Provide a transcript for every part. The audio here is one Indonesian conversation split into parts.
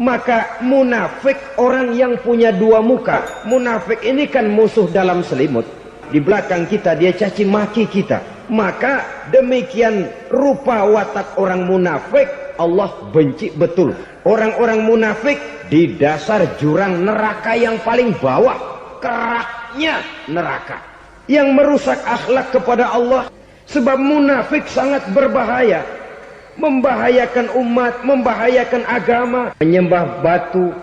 Maka munafik orang yang punya dua muka. Munafik ini kan musuh dalam selimut. Di belakang kita dia caci maki kita. Maka demikian rupa watak orang munafik Allah benci betul. Orang-orang munafik di dasar jurang neraka yang paling bawah, keraknya neraka, yang merusak akhlak kepada Allah. Sebab munafik sangat berbahaya, membahayakan umat, membahayakan agama. Menyembah batu,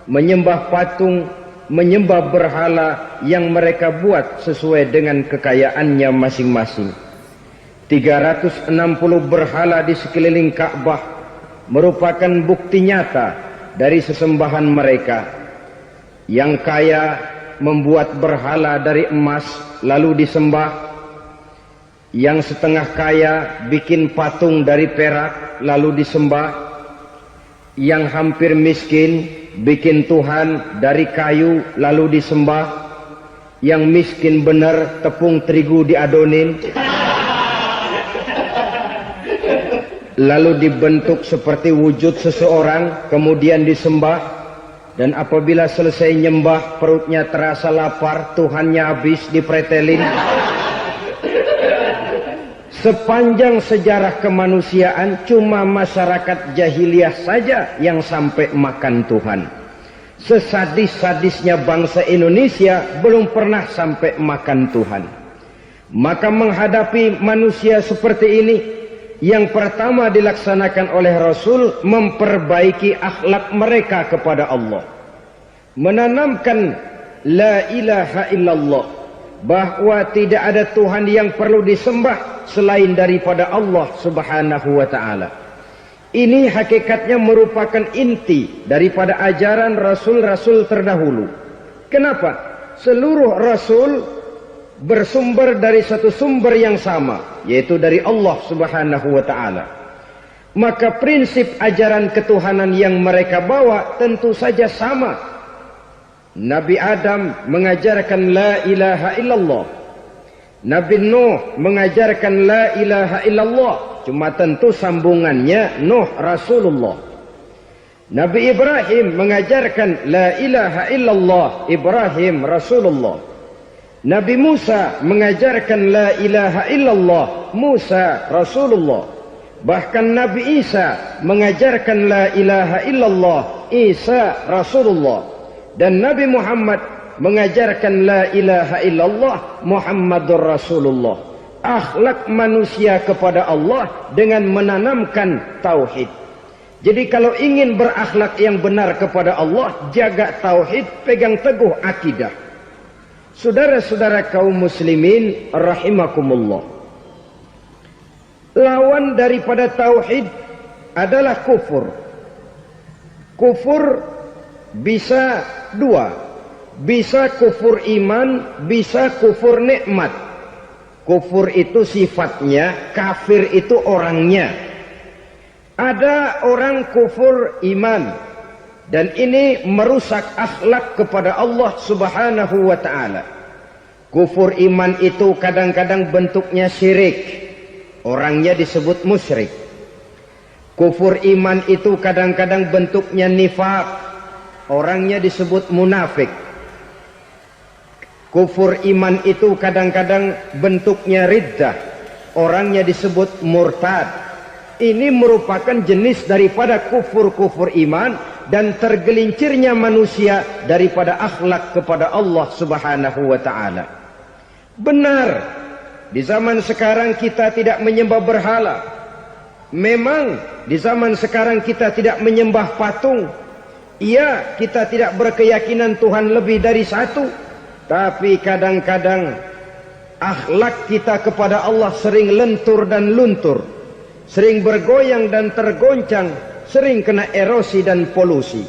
menyembah patung, menyembah berhala yang mereka buat sesuai dengan kekayaannya masing-masing. 360 berhala di sekeliling Ka'bah merupakan bukti nyata dari sesembahan mereka. Yang kaya membuat berhala dari emas lalu disembah. Yang setengah kaya bikin patung dari perak lalu disembah. Yang hampir miskin bikin Tuhan dari kayu lalu disembah. Yang miskin benar tepung terigu diadonin lalu dibentuk seperti wujud seseorang kemudian disembah. Dan apabila selesai nyembah perutnya terasa lapar, Tuhannya habis dipretelin. Sepanjang sejarah kemanusiaan cuma masyarakat jahiliyah saja yang sampai makan Tuhan. Sesadis-sadisnya bangsa Indonesia belum pernah sampai makan Tuhan. Maka menghadapi manusia seperti ini, yang pertama dilaksanakan oleh Rasul memperbaiki akhlak mereka kepada Allah, menanamkan la ilaha illallah, bahwa tidak ada Tuhan yang perlu disembah selain daripada Allah subhanahu wa ta'ala. Ini hakikatnya merupakan inti daripada ajaran Rasul-Rasul terdahulu. Kenapa? Seluruh Rasul bersumber dari satu sumber yang sama, yaitu dari Allah subhanahu wa ta'ala. Maka prinsip ajaran ketuhanan yang mereka bawa tentu saja sama. Nabi Adam mengajarkan la ilaha illallah, Nabi Nuh mengajarkan la ilaha illallah, cuma tentu sambungannya Nuh Rasulullah. Nabi Ibrahim mengajarkan la ilaha illallah, Ibrahim Rasulullah. Nabi Musa mengajarkan la ilaha illallah, Musa Rasulullah. Bahkan Nabi Isa mengajarkan la ilaha illallah, Isa Rasulullah. Dan Nabi Muhammad mengajarkan la ilaha illallah, Muhammadur Rasulullah. Akhlak manusia kepada Allah dengan menanamkan tauhid. Jadi kalau ingin berakhlak yang benar kepada Allah, jaga tauhid, pegang teguh akidah. Saudara-saudara kaum muslimin rahimakumullah, lawan daripada tauhid adalah kufur. Kufur bisa dua, bisa kufur iman, bisa kufur nikmat. Kufur itu sifatnya, kafir itu orangnya. Ada orang kufur iman, dan ini merusak akhlak kepada Allah subhanahu wa ta'ala. Kufur iman itu kadang-kadang bentuknya syirik, orangnya disebut musyrik. Kufur iman itu kadang-kadang bentuknya nifaq, orangnya disebut munafik. Kufur iman itu kadang-kadang bentuknya riddah, orangnya disebut murtad. Ini merupakan jenis daripada kufur-kufur iman dan tergelincirnya manusia daripada akhlak kepada Allah subhanahu wa ta'ala. Benar, di zaman sekarang kita tidak menyembah berhala. Memang di zaman sekarang kita tidak menyembah patung. Iya, kita tidak berkeyakinan Tuhan lebih dari satu. Tapi kadang-kadang akhlak kita kepada Allah sering lentur dan luntur, sering bergoyang dan tergoncang, sering kena erosi dan polusi.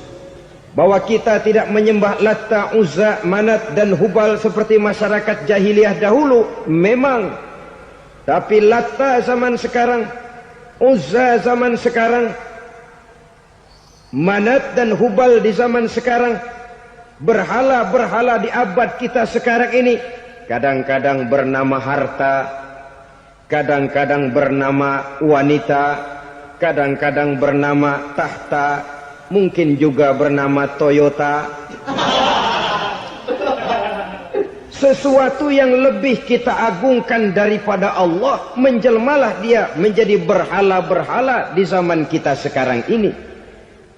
Bahwa kita tidak menyembah Latta, Uzza, Manat dan Hubal seperti masyarakat jahiliyah dahulu, memang. Tapi Latta zaman sekarang, Uzza zaman sekarang, Manat dan Hubal di zaman sekarang, berhala-berhala di abad kita sekarang ini, kadang-kadang bernama harta, kadang-kadang bernama wanita, kadang-kadang bernama tahta, mungkin juga bernama Toyota. Sesuatu yang lebih kita agungkan daripada Allah, menjelmalah dia menjadi berhala-berhala di zaman kita sekarang ini.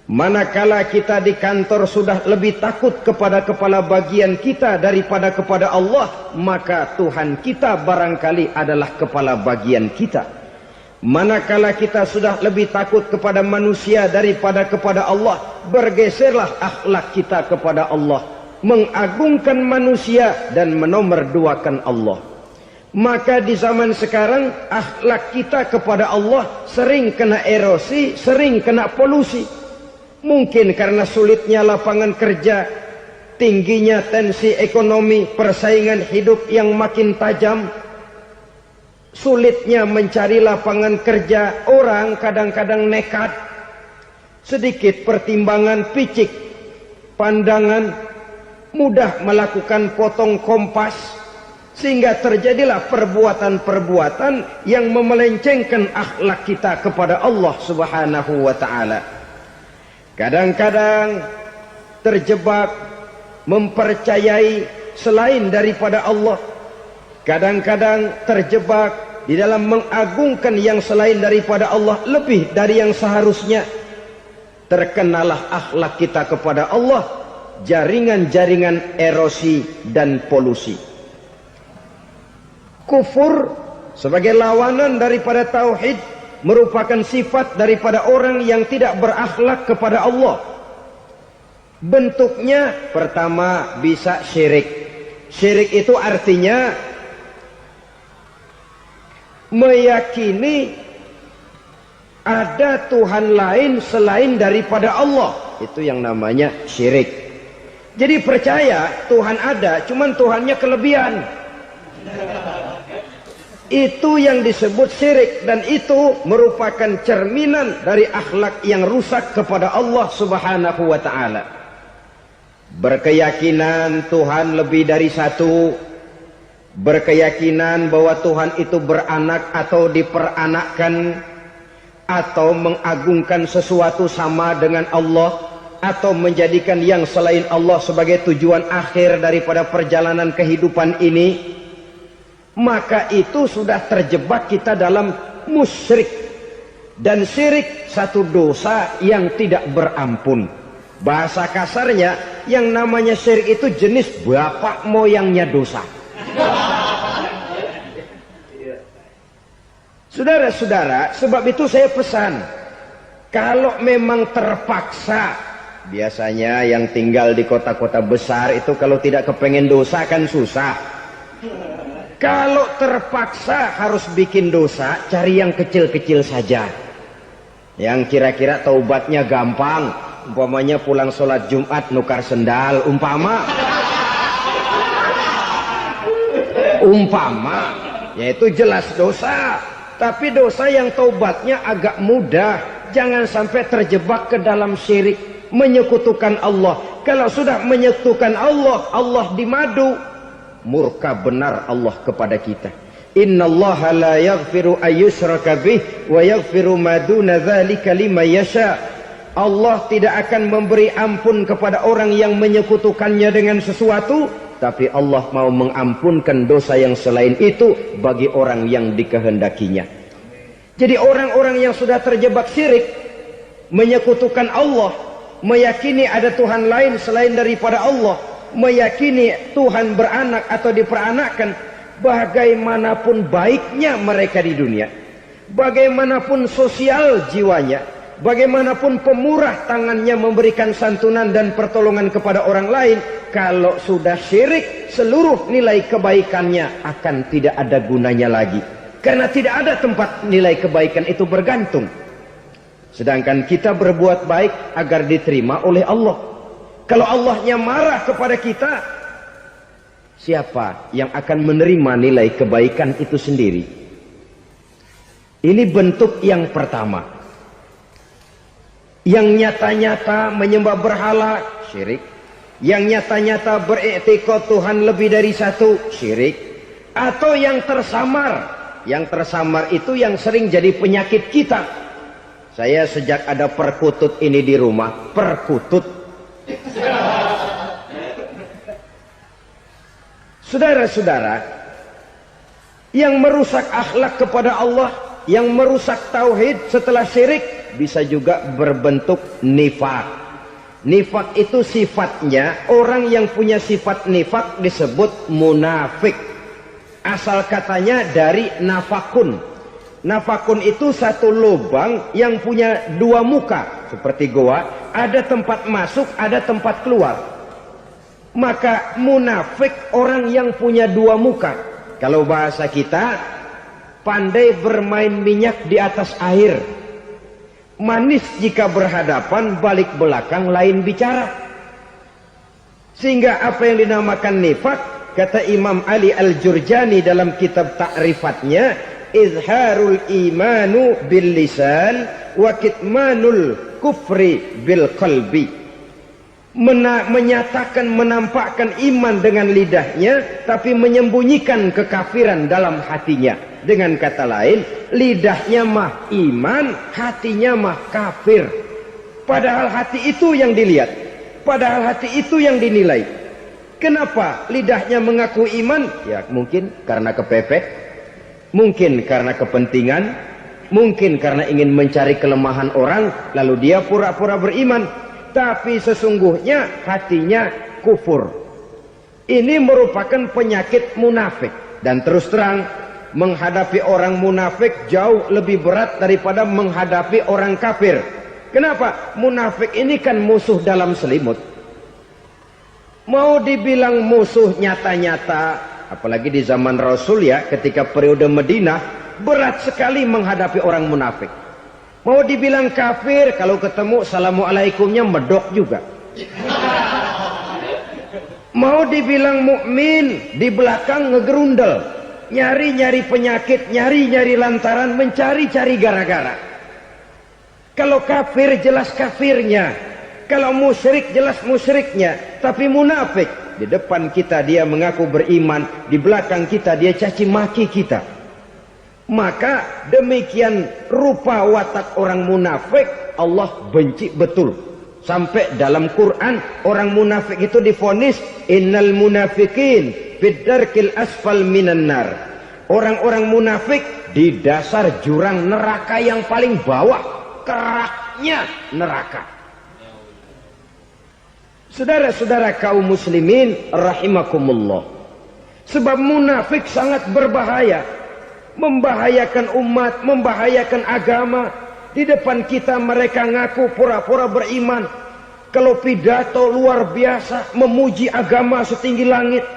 Manakala kita di kantor sudah lebih takut kepada kepala bagian kita daripada kepada Allah, maka Tuhan kita barangkali adalah kepala bagian kita. Manakala kita sudah lebih takut kepada manusia daripada kepada Allah, bergeserlah akhlak kita kepada Allah, mengagungkan manusia dan menomorduakan Allah. Maka di zaman sekarang akhlak kita kepada Allah sering kena erosi, sering kena polusi. Mungkin karena sulitnya lapangan kerja, tingginya tensi ekonomi, persaingan hidup yang makin tajam, sulitnya mencari lapangan kerja, orang kadang-kadang nekat, sedikit pertimbangan, picik pandangan, mudah melakukan potong kompas, sehingga terjadilah perbuatan-perbuatan yang memelencengkan akhlak kita kepada Allah Subhanahu wa ta'ala. Kadang-kadang terjebak mempercayai selain daripada Allah. Kadang-kadang terjebak di dalam mengagungkan yang selain daripada Allah lebih dari yang seharusnya. Terkenalah akhlak kita kepada Allah jaringan-jaringan erosi dan polusi. Kufur sebagai lawanan daripada tauhid merupakan sifat daripada orang yang tidak berakhlak kepada Allah. Bentuknya pertama bisa syirik. Syirik itu artinya meyakini ada Tuhan lain selain daripada Allah. Itu yang namanya syirik. Jadi percaya Tuhan ada, cuman Tuhannya kelebihan. Itu yang disebut syirik, dan itu merupakan cerminan dari akhlak yang rusak kepada Allah Subhanahu wa ta'ala. Berkeyakinan Tuhan lebih dari satu, berkeyakinan bahwa Tuhan itu beranak atau diperanakkan, atau mengagungkan sesuatu sama dengan Allah, atau menjadikan yang selain Allah sebagai tujuan akhir daripada perjalanan kehidupan ini, maka itu sudah terjebak kita dalam musyrik. Dan syirik satu dosa yang tidak berampun. Bahasa kasarnya, yang namanya syirik itu jenis bapak moyangnya dosa. Saudara-saudara, sebab itu saya pesan, kalau memang terpaksa, biasanya yang tinggal di kota-kota besar itu kalau tidak kepengen dosa kan susah. Kalau terpaksa harus bikin dosa, cari yang kecil-kecil saja, yang kira-kira taubatnya gampang. Umpamanya pulang sholat Jumat nukar sendal, umpama, yaitu jelas dosa. Tapi dosa yang taubatnya agak mudah. Jangan sampai terjebak ke dalam syirik, menyekutukan Allah. Kalau sudah menyekutukan Allah, Allah dimadu, murka benar Allah kepada kita. Innallaha la yaghfiru ayyushraka bih wa yaghfiru ma duna dzalika liman yasha. Allah tidak akan memberi ampun kepada orang yang menyekutukannya dengan sesuatu, tapi Allah mau mengampunkan dosa yang selain itu bagi orang yang dikehendakinya. Jadi orang-orang yang sudah terjebak syirik, menyekutukan Allah, meyakini ada Tuhan lain selain daripada Allah, meyakini Tuhan beranak atau diperanakkan, bagaimanapun baiknya mereka di dunia, bagaimanapun sosial jiwanya, bagaimanapun pemurah tangannya memberikan santunan dan pertolongan kepada orang lain, kalau sudah syirik, seluruh nilai kebaikannya akan tidak ada gunanya lagi. Karena tidak ada tempat nilai kebaikan itu bergantung. Sedangkan kita berbuat baik agar diterima oleh Allah. Kalau Allahnya marah kepada kita, siapa yang akan menerima nilai kebaikan itu sendiri? Ini bentuk yang pertama. Yang nyata-nyata menyembah berhala, syirik. Yang nyata-nyata beriktikad Tuhan lebih dari satu, syirik. Atau yang tersamar. Yang tersamar itu yang sering jadi penyakit kita. Saya sejak ada perkutut ini di rumah, perkutut. Saudara-saudara, yang merusak akhlak kepada Allah, yang merusak tauhid setelah syirik, bisa juga berbentuk nifak. Nifak itu sifatnya, orang yang punya sifat nifak disebut munafik. Asal katanya dari nafakun. Nafakun itu satu lubang yang punya dua muka, seperti goa, ada tempat masuk, ada tempat keluar. Maka munafik orang yang punya dua muka. Kalau bahasa kita, pandai bermain minyak di atas air. Manis jika berhadapan, balik belakang lain bicara. Sehingga apa yang dinamakan nifak, kata Imam Ali Al-Jurjani dalam kitab ta'rifatnya, izharul imanu bil lisan wa kitmanul kufri bil qalbi. Menyatakan, menampakkan iman dengan lidahnya, tapi menyembunyikan kekafiran dalam hatinya. Dengan kata lain, lidahnya mah iman, hatinya mah kafir. Padahal hati itu yang dilihat, padahal hati itu yang dinilai. Kenapa lidahnya mengaku iman? Ya mungkin karena kepepet, mungkin karena kepentingan, mungkin karena ingin mencari kelemahan orang, lalu dia pura-pura beriman. Tapi sesungguhnya hatinya kufur. Ini merupakan penyakit munafik. Dan terus terang, menghadapi orang munafik jauh lebih berat daripada menghadapi orang kafir. Kenapa? Munafik ini kan musuh dalam selimut. Mau dibilang musuh nyata-nyata, apalagi di zaman Rasul ya, ketika periode Madinah, berat sekali menghadapi orang munafik. Mau dibilang kafir, kalau ketemu assalamualaikumnya medok juga. Mau dibilang mukmin, di belakang ngegerundel, nyari-nyari penyakit, nyari-nyari lantaran, mencari-cari gara-gara. Kalau kafir jelas kafirnya, kalau musyrik jelas musyriknya. Tapi munafik, di depan kita dia mengaku beriman, di belakang kita dia caci maki kita. Maka demikian rupa watak orang munafik, Allah benci betul. Sampai dalam Quran orang munafik itu divonis innal munafikin fid darkil asfal minan nar. Orang-orang munafik di dasar jurang neraka yang paling bawah, keraknya neraka. Saudara-saudara kaum muslimin rahimakumullah. Sebab munafik sangat berbahaya. Membahayakan umat, membahayakan agama. Di depan kita mereka ngaku pura-pura beriman. Kalau pidato luar biasa, memuji agama setinggi langit,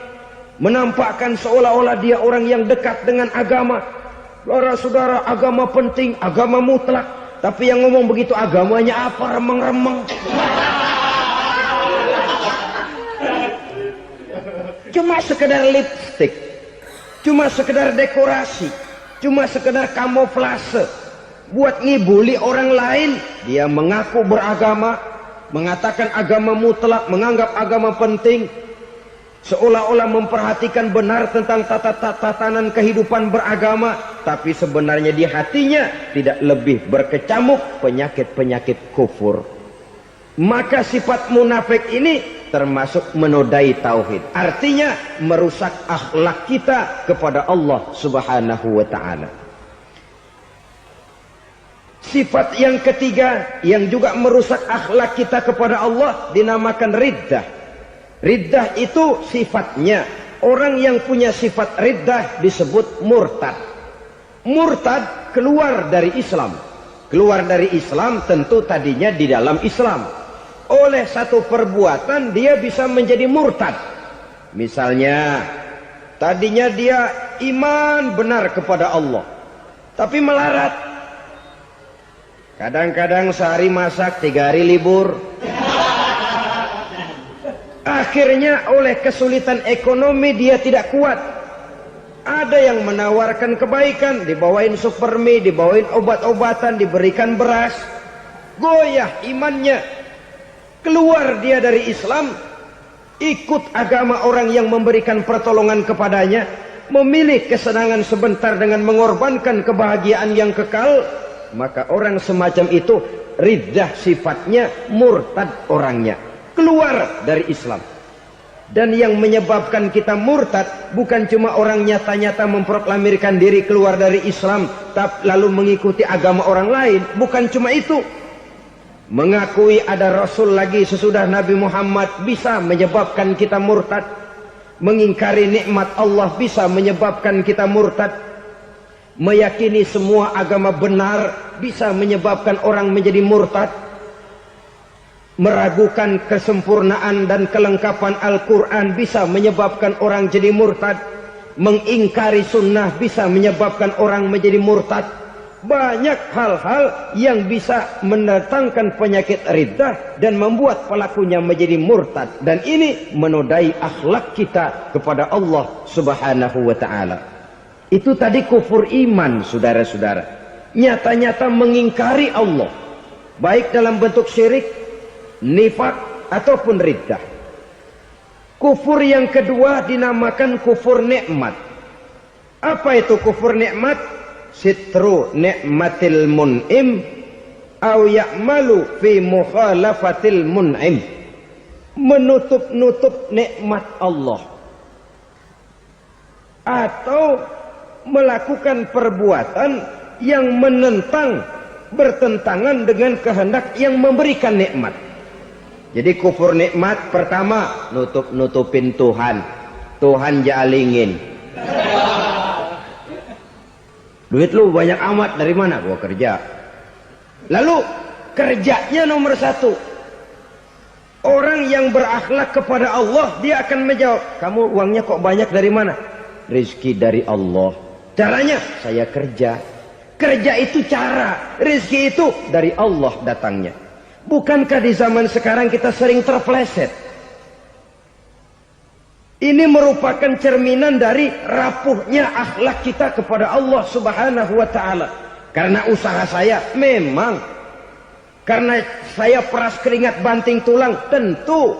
menampakkan seolah-olah dia orang yang dekat dengan agama. Saudara-saudara, agama penting, agama mutlak. Tapi yang ngomong begitu agamanya apa? Remeng-remeng. Cuma sekedar lipstick, cuma sekedar dekorasi, cuma sekedar kamuflase buat ngibuli orang lain. Dia mengaku beragama, mengatakan agama mutlak, menganggap agama penting, seolah-olah memperhatikan benar tentang tatanan kehidupan beragama, tapi sebenarnya di hatinya tidak lebih berkecamuk penyakit-penyakit kufur. Maka sifat munafik ini termasuk menodai tauhid. Artinya merusak akhlak kita kepada Allah Subhanahu wa ta'ala. Sifat yang ketiga yang juga merusak akhlak kita kepada Allah dinamakan riddah. Riddah itu sifatnya, orang yang punya sifat riddah disebut murtad. Murtad keluar dari Islam. Keluar dari Islam tentu tadinya di dalam Islam. Oleh satu perbuatan dia bisa menjadi murtad. Misalnya tadinya dia iman benar kepada Allah, tapi melarat. Kadang-kadang sehari masak, 3 hari libur. Akhirnya oleh kesulitan ekonomi dia tidak kuat. Ada yang menawarkan kebaikan, dibawain supermi, dibawain obat-obatan, diberikan beras. Goyah imannya. Keluar dia dari Islam, ikut agama orang yang memberikan pertolongan kepadanya, memilih kesenangan sebentar dengan mengorbankan kebahagiaan yang kekal. maka orang semacam itu riddah sifatnya, murtad orangnya, keluar dari Islam. Dan yang menyebabkan kita murtad bukan cuma orang nyata-nyata memproklamirkan diri keluar dari Islam tapi lalu mengikuti agama orang lain, bukan cuma itu. Mengakui ada Rasul lagi sesudah Nabi Muhammad bisa menyebabkan kita murtad. Mengingkari nikmat Allah bisa menyebabkan kita murtad. Meyakini semua agama benar bisa menyebabkan orang menjadi murtad. Meragukan kesempurnaan dan kelengkapan Al-Quran bisa menyebabkan orang jadi murtad. Mengingkari sunnah bisa menyebabkan orang menjadi murtad. Banyak hal-hal yang bisa mendatangkan penyakit riddah dan membuat pelakunya menjadi murtad. Dan ini menodai akhlak kita kepada Allah Subhanahu wa ta'ala. Itu tadi kufur iman, saudara-saudara. Nyata-nyata mengingkari Allah, baik dalam bentuk syirik, nifak, ataupun riddah. Kufur yang kedua dinamakan kufur nikmat. Apa itu kufur nikmat? Sitru nikmatil mun'im au ya'malu fi mukhalafatil mun'im. Menutup-nutup nikmat Allah atau melakukan perbuatan yang menentang, bertentangan dengan kehendak yang memberikan nikmat. Jadi kufur nikmat pertama, nutup-nutupin Tuhan. Tuhan jalingin. Duit lu banyak amat, dari mana? Gua kerja. Lalu kerjanya nomor satu. Orang yang berakhlak kepada Allah, dia akan menjawab, kamu uangnya kok banyak, dari mana? Rizki dari Allah. Caranya, saya kerja. Kerja itu cara, rizki itu dari Allah datangnya. Bukankah di zaman sekarang kita sering terpleset? Ini merupakan cerminan dari rapuhnya akhlak kita kepada Allah Subhanahu wa ta'ala. Karena usaha saya memang, karena saya peras keringat banting tulang, tentu.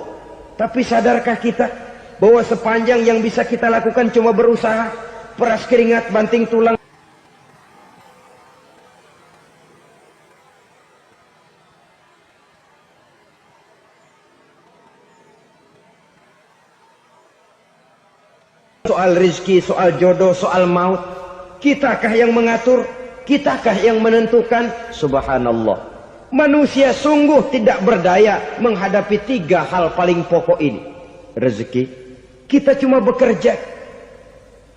Tapi sadarkah kita bahwa sepanjang yang bisa kita lakukan cuma berusaha, peras keringat banting tulang? Soal rizki, soal jodoh, soal maut, kitakah yang mengatur? Kitakah yang menentukan? Subhanallah. Manusia sungguh tidak berdaya menghadapi tiga hal paling pokok ini. Rezeki, kita cuma bekerja.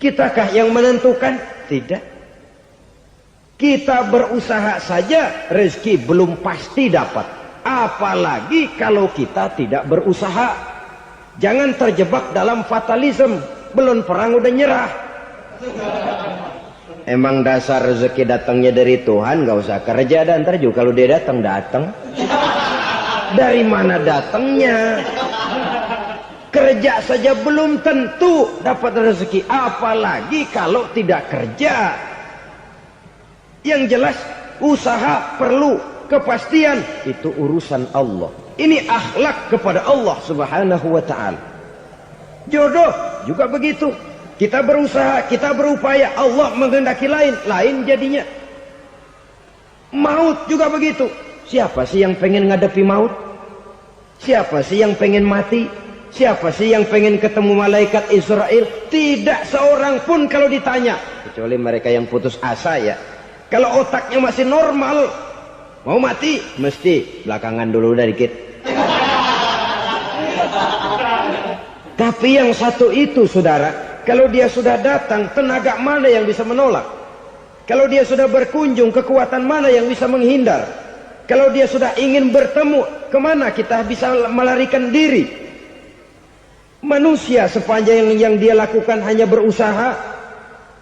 Kitakah yang menentukan? Tidak. Kita berusaha saja, rezeki belum pasti dapat. Apalagi kalau kita tidak berusaha. Jangan terjebak dalam fatalisme. Belum perang udah nyerah. Emang dasar rezeki datangnya dari Tuhan, gak usah kerja, dan ntar juga kalau dia datang. Dari mana datangnya? Kerja saja belum tentu dapat rezeki, apalagi kalau tidak kerja. Yang jelas usaha perlu kepastian, itu urusan Allah. Ini akhlak kepada Allah Subhanahu wa ta'ala. Jodoh juga begitu. Kita berusaha, kita berupaya, Allah menghendaki lain jadinya. Maut juga begitu. Siapa sih yang pengen ngadepi maut? Siapa sih yang pengen mati? Siapa sih yang pengen ketemu malaikat Israel? Tidak seorang pun kalau ditanya, kecuali mereka yang putus asa ya. Kalau otaknya masih normal, mau mati mesti belakangan dulu udah dikit. Tapi yang satu itu, saudara, kalau dia sudah datang, tenaga mana yang bisa menolak? Kalau dia sudah berkunjung, kekuatan mana yang bisa menghindar? Kalau dia sudah ingin bertemu, kemana kita bisa melarikan diri? Manusia sepanjang yang dia lakukan hanya berusaha,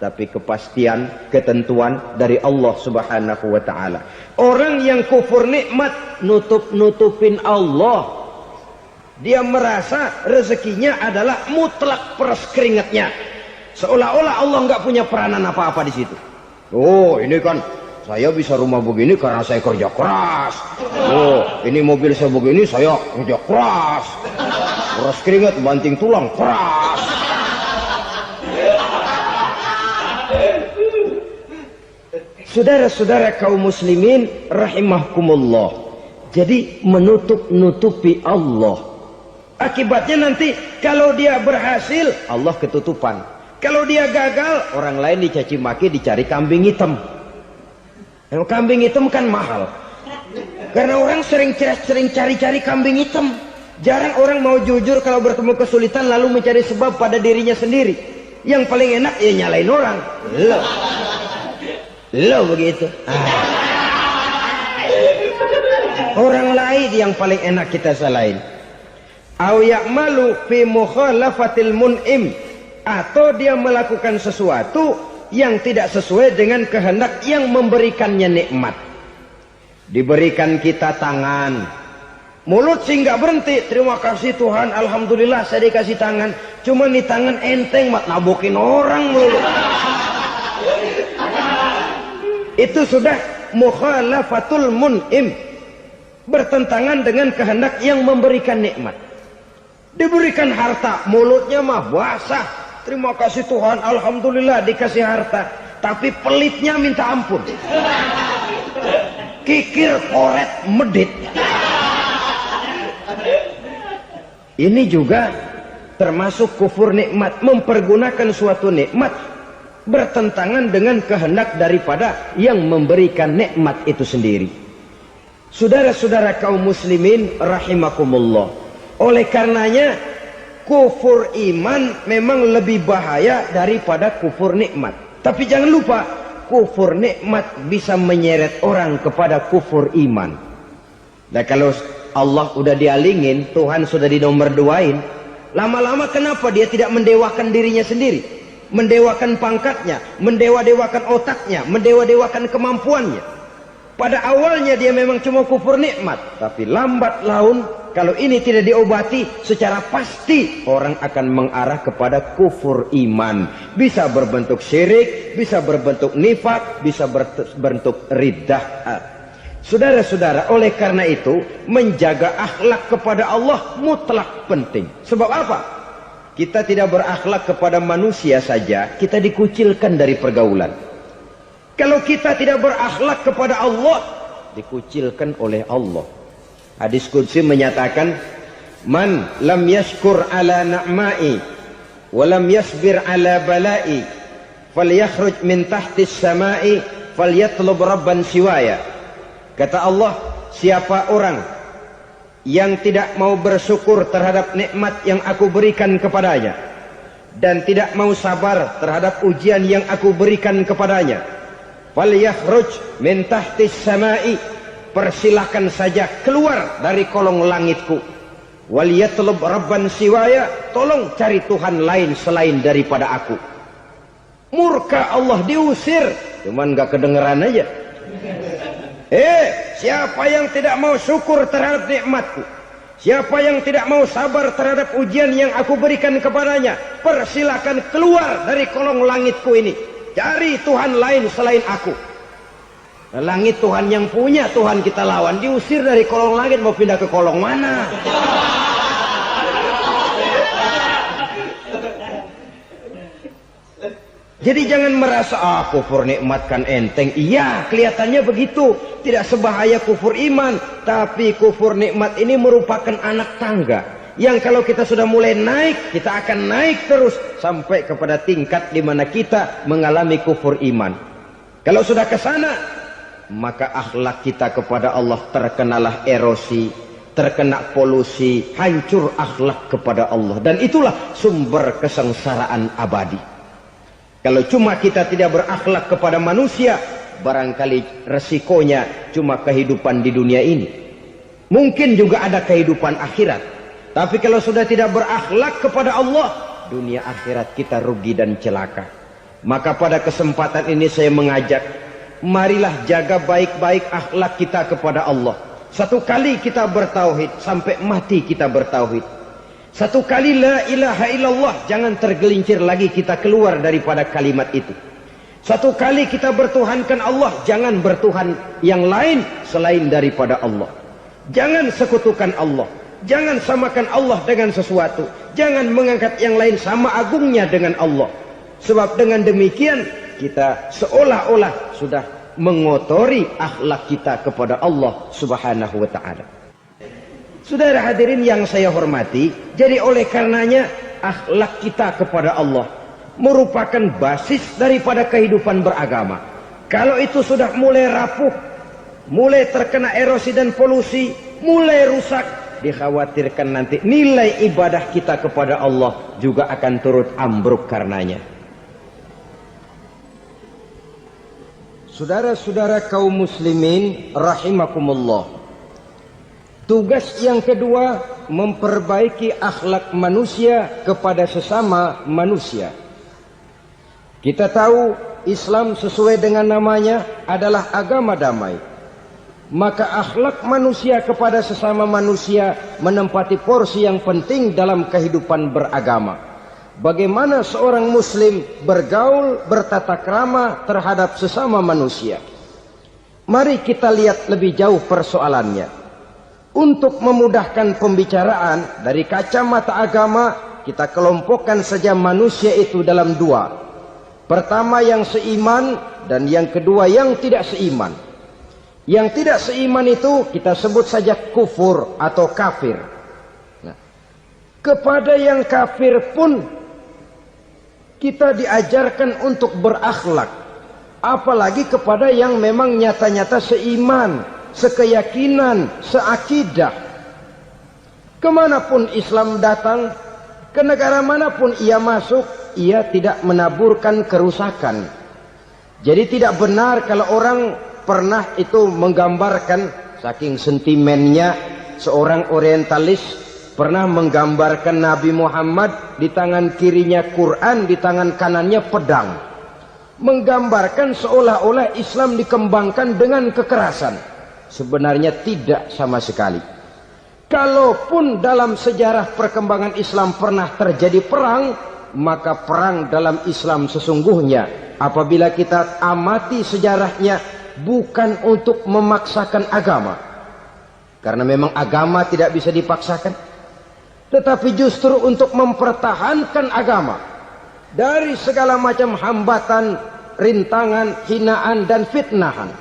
tapi kepastian, ketentuan dari Allah Subhanahu wa ta'ala. Orang yang kufur nikmat, nutup-nutupin Allah. Dia merasa rezekinya adalah mutlak peras keringatnya. Seolah-olah Allah nggak punya peranan apa-apa di situ. Oh, ini kan saya bisa rumah begini karena saya kerja keras. Oh, ini mobil saya begini, saya kerja keras. Peras keringat, banting tulang, keras. Saudara-saudara kaum muslimin rahimahkumullah. Jadi menutup-nutupi Allah. Akibatnya nanti kalau dia berhasil, Allah ketutupan. Kalau dia gagal, orang lain dicaci maki, dicari kambing hitam. Yang kambing hitam kan mahal. Karena orang sering cari-cari kambing hitam. Jarang orang mau jujur kalau bertemu kesulitan lalu mencari sebab pada dirinya sendiri. Yang paling enak ya nyalain orang. Lo begitu. Orang lain yang paling enak kita salahin. Au ya'malu fi mukhalafatil mun'im, atau dia melakukan sesuatu yang tidak sesuai dengan kehendak yang memberikannya nikmat. Diberikan kita tangan, mulut sih nggak berhenti. Terima kasih Tuhan, alhamdulillah saya dikasih tangan. Cuma nih tangan enteng mat nabokin orang mulu. Itu sudah mukhalafatul mun'im, bertentangan dengan kehendak yang memberikan nikmat. Diberikan harta, mulutnya mah basah. Terima kasih Tuhan, alhamdulillah dikasih harta. Tapi pelitnya minta ampun. Kikir, koret, medit. Ini juga termasuk kufur nikmat. Mempergunakan suatu nikmat bertentangan dengan kehendak daripada yang memberikan nikmat itu sendiri. Saudara-saudara kaum muslimin rahimakumullah. Oleh karenanya kufur iman memang lebih bahaya daripada kufur nikmat. Tapi jangan lupa, kufur nikmat bisa menyeret orang kepada kufur iman. Dan kalau Allah udah dialingin, Tuhan sudah dinomor duain, lama-lama kenapa dia tidak mendewakan dirinya sendiri? Mendewakan pangkatnya, mendewa-dewakan otaknya, mendewa-dewakan kemampuannya. Pada awalnya dia memang cuma kufur nikmat, tapi lambat laun kalau ini tidak diobati secara pasti orang akan mengarah kepada kufur iman. Bisa berbentuk syirik, bisa berbentuk nifak, bisa berbentuk riddah. Saudara-saudara, oleh karena itu menjaga akhlak kepada Allah mutlak penting. Sebab apa? Kita tidak berakhlak kepada manusia saja, kita dikucilkan dari pergaulan. Kalau kita tidak berakhlak kepada Allah, dikucilkan oleh Allah. Hadis qudsi menyatakan, man lam yashkur ala na'ma'i wa lam yasbir ala bala'i falyakhruj min tahtis sama'i falyatlub rabban siwaya. Kata Allah, siapa orang yang tidak mau bersyukur terhadap nikmat yang aku berikan kepadanya dan tidak mau sabar terhadap ujian yang aku berikan kepadanya, falyakhruj min tahtis sama'i, persilahkan saja keluar dari kolong langitku. Waliyatlub rabban siwaya, tolong cari Tuhan lain selain daripada aku. Murka Allah, diusir, cuman gak kedengeran aja. Siapa yang tidak mau syukur terhadap nikmatku, siapa yang tidak mau sabar terhadap ujian yang aku berikan kepadanya, persilahkan keluar dari kolong langitku ini, cari Tuhan lain selain aku. Langit Tuhan yang punya, Tuhan kita lawan, diusir dari kolong langit, mau pindah ke kolong mana? Jadi jangan merasa kufur nikmat kan enteng. Iya, kelihatannya begitu, tidak sebahaya kufur iman. Tapi kufur nikmat ini merupakan anak tangga yang kalau kita sudah mulai naik, kita akan naik terus sampai kepada tingkat di mana kita mengalami kufur iman. Kalau sudah ke sana, maka akhlak kita kepada Allah terkenalah erosi, terkena polusi, hancur akhlak kepada Allah. Dan itulah sumber kesengsaraan abadi. Kalau cuma kita tidak berakhlak kepada manusia, barangkali resikonya cuma kehidupan di dunia ini. Mungkin juga ada kehidupan akhirat. Tapi kalau sudah tidak berakhlak kepada Allah, dunia akhirat kita rugi dan celaka. Maka pada kesempatan ini saya mengajak, marilah jaga baik-baik akhlak kita kepada Allah. Satu kali kita bertauhid, sampai mati kita bertauhid. Satu kali la ilaha illallah, jangan tergelincir lagi kita keluar daripada kalimat itu. Satu kali kita bertuhankan Allah, jangan bertuhan yang lain selain daripada Allah. Jangan sekutukan Allah, jangan samakan Allah dengan sesuatu, jangan mengangkat yang lain sama agungnya dengan Allah. Sebab dengan demikian kita seolah-olah sudah mengotori akhlak kita kepada Allah Subhanahu wa taala. Saudara hadirin yang saya hormati, jadi oleh karenanya akhlak kita kepada Allah merupakan basis daripada kehidupan beragama. Kalau itu sudah mulai rapuh, mulai terkena erosi dan polusi, mulai rusak, dikhawatirkan nanti nilai ibadah kita kepada Allah juga akan turut ambruk karenanya. Saudara-saudara kaum muslimin rahimakumullah, tugas yang kedua memperbaiki akhlak manusia kepada sesama manusia. Kita tahu Islam sesuai dengan namanya adalah agama damai. Maka akhlak manusia kepada sesama manusia menempati porsi yang penting dalam kehidupan beragama. Bagaimana seorang muslim bergaul, bertata krama terhadap sesama manusia. Mari kita lihat lebih jauh persoalannya. Untuk memudahkan pembicaraan dari kacamata agama, kita kelompokkan saja manusia itu dalam dua. Pertama yang seiman dan yang kedua yang tidak seiman. Yang tidak seiman itu kita sebut saja kufur atau kafir. Nah, kepada yang kafir pun kita diajarkan untuk berakhlak. Apalagi kepada yang memang nyata-nyata seiman, sekeyakinan, seakidah. Kemanapun Islam datang, ke negara manapun ia masuk, ia tidak menaburkan kerusakan. Jadi tidak benar kalau orang pernah itu menggambarkan, saking sentimennya seorang orientalis pernah menggambarkan Nabi Muhammad di tangan kirinya Quran, di tangan kanannya pedang. Menggambarkan seolah-olah Islam dikembangkan dengan kekerasan. Sebenarnya tidak sama sekali. Kalaupun dalam sejarah perkembangan Islam pernah terjadi perang, maka perang dalam Islam sesungguhnya apabila kita amati sejarahnya bukan untuk memaksakan agama, karena memang agama tidak bisa dipaksakan, tetapi justru untuk mempertahankan agama dari segala macam hambatan, rintangan, hinaan dan fitnahan.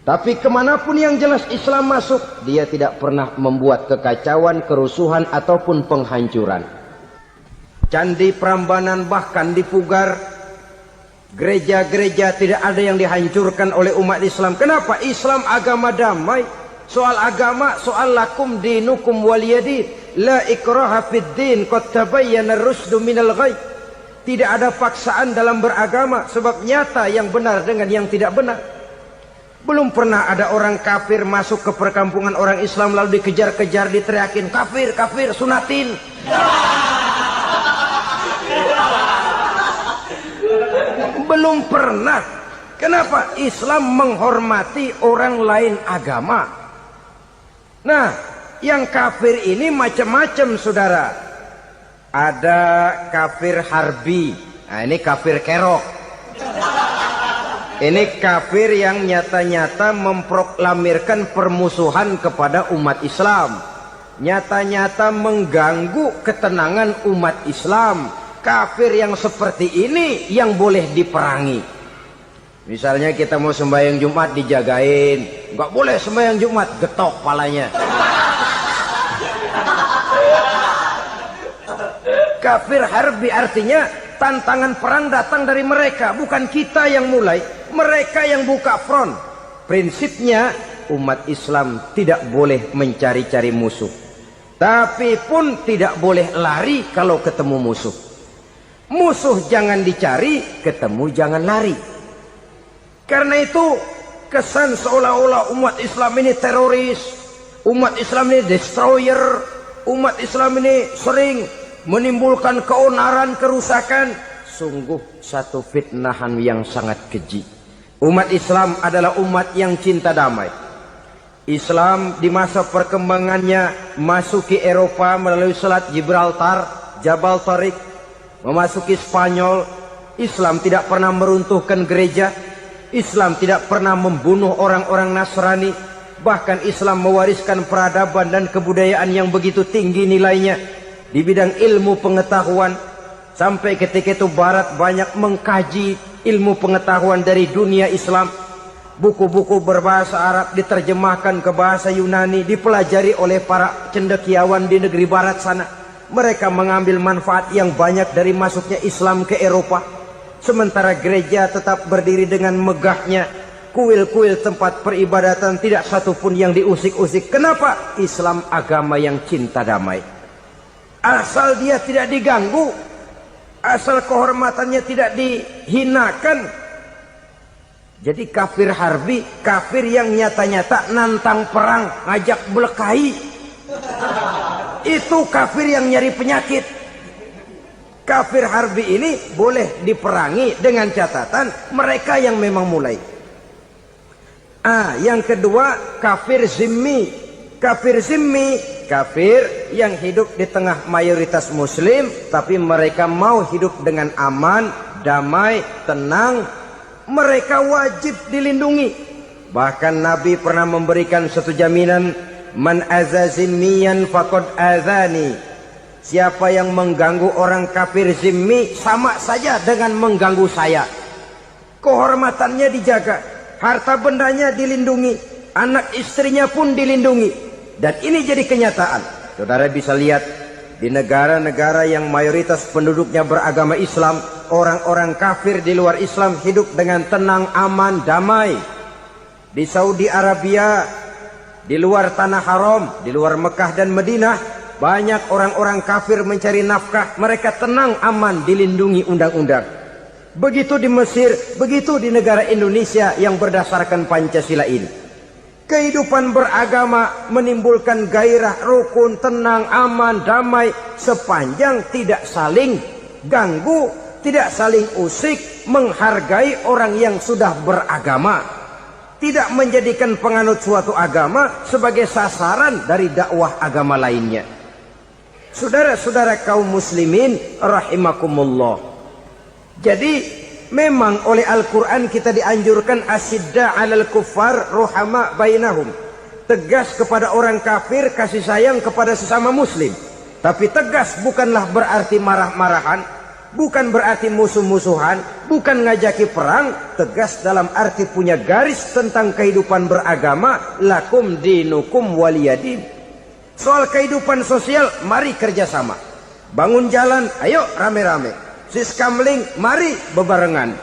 Tapi kemanapun yang jelas Islam masuk, dia tidak pernah membuat kekacauan, kerusuhan ataupun penghancuran. Candi Prambanan bahkan dipugar, gereja-gereja tidak ada yang dihancurkan oleh umat Islam. Kenapa? Islam agama damai. Soal agama, soal lakum dinukum waliyadin. La ikraha fid din, qad tabayyana ar-rusdu minal ghayy. Tidak ada paksaan dalam beragama, sebab nyata yang benar dengan yang tidak benar. Belum pernah ada orang kafir masuk ke perkampungan orang Islam lalu dikejar-kejar, diteriakin kafir, kafir, sunatin. Belum pernah. Kenapa? Islam menghormati orang lain agama. Nah, yang kafir ini macam-macam, saudara. Ada kafir harbi. Nah, ini kafir kerok. Ini kafir yang nyata-nyata memproklamirkan permusuhan kepada umat Islam. Nyata-nyata mengganggu ketenangan umat Islam. Kafir yang seperti ini yang boleh diperangi. Misalnya kita mau sembahyang Jumat dijagain, nggak boleh sembahyang Jumat, getok palanya. Kafir harbi artinya tantangan perang datang dari mereka, bukan kita yang mulai, mereka yang buka front. Prinsipnya umat Islam tidak boleh mencari-cari musuh, tapi pun tidak boleh lari kalau ketemu musuh. Musuh jangan dicari, ketemu jangan lari. Karena itu kesan seolah-olah umat Islam ini teroris, umat Islam ini destroyer, umat Islam ini sering menimbulkan keonaran, kerusakan. Sungguh satu fitnahan yang sangat keji. Umat Islam adalah umat yang cinta damai. Islam di masa perkembangannya masuki Eropa melalui Selat Gibraltar, Jabal Tariq, memasuki Spanyol. Islam tidak pernah meruntuhkan gereja. Islam tidak pernah membunuh orang-orang Nasrani. Bahkan Islam mewariskan peradaban dan kebudayaan yang begitu tinggi nilainya di bidang ilmu pengetahuan. Sampai ketika itu Barat banyak mengkaji, ilmu pengetahuan dari dunia Islam. Buku-buku berbahasa Arab diterjemahkan ke bahasa Yunani, dipelajari oleh para cendekiawan di negeri barat sana. Mereka mengambil manfaat yang banyak dari masuknya Islam ke Eropa. Sementara gereja tetap berdiri dengan megahnya. Kuil-kuil tempat peribadatan tidak satupun yang diusik-usik. Kenapa? Islam agama yang cinta damai. Asal dia tidak diganggu, asal kehormatannya tidak dihinakan. Jadi kafir harbi, kafir yang nyata-nyata nantang perang, ngajak berkelahi. Itu kafir yang nyari penyakit. Kafir harbi ini boleh diperangi dengan catatan mereka yang memang mulai. Yang kedua, kafir zimmi. Kafir zimmi, kafir yang hidup di tengah mayoritas muslim, tapi mereka mau hidup dengan aman, damai, tenang. Mereka wajib dilindungi. Bahkan Nabi pernah memberikan satu jaminan, man aza zimmiyan faqad azani. Siapa yang mengganggu orang kafir zimmi sama saja dengan mengganggu saya. Kehormatannya dijaga, harta bendanya dilindungi, anak istrinya pun dilindungi. Dan ini jadi kenyataan. Saudara bisa lihat di negara-negara yang mayoritas penduduknya beragama Islam, orang-orang kafir di luar Islam hidup dengan tenang, aman, damai. Di Saudi Arabia, di luar tanah haram, di luar Mekah dan Madinah, banyak orang-orang kafir mencari nafkah. Mereka tenang, aman, dilindungi undang-undang. Begitu di Mesir, begitu di negara Indonesia yang berdasarkan Pancasila ini. Kehidupan beragama menimbulkan gairah, rukun, tenang, aman, damai, sepanjang tidak saling ganggu, tidak saling usik, menghargai orang yang sudah beragama, tidak menjadikan penganut suatu agama sebagai sasaran dari dakwah agama lainnya. Saudara-saudara kaum muslimin rahimakumullah. Jadi memang oleh Al-Quran kita dianjurkan asyidda 'alal kuffar ruhama bainahum. Tegas kepada orang kafir, kasih sayang kepada sesama muslim. Tapi tegas bukanlah berarti marah-marahan, bukan berarti musuh-musuhan, bukan ngajaki perang. Tegas dalam arti punya garis tentang kehidupan beragama, lakum dinukum waliyadin. Soal kehidupan sosial, mari kerjasama. Bangun jalan, ayo rame-rame. Siskamling, mari bebarengan.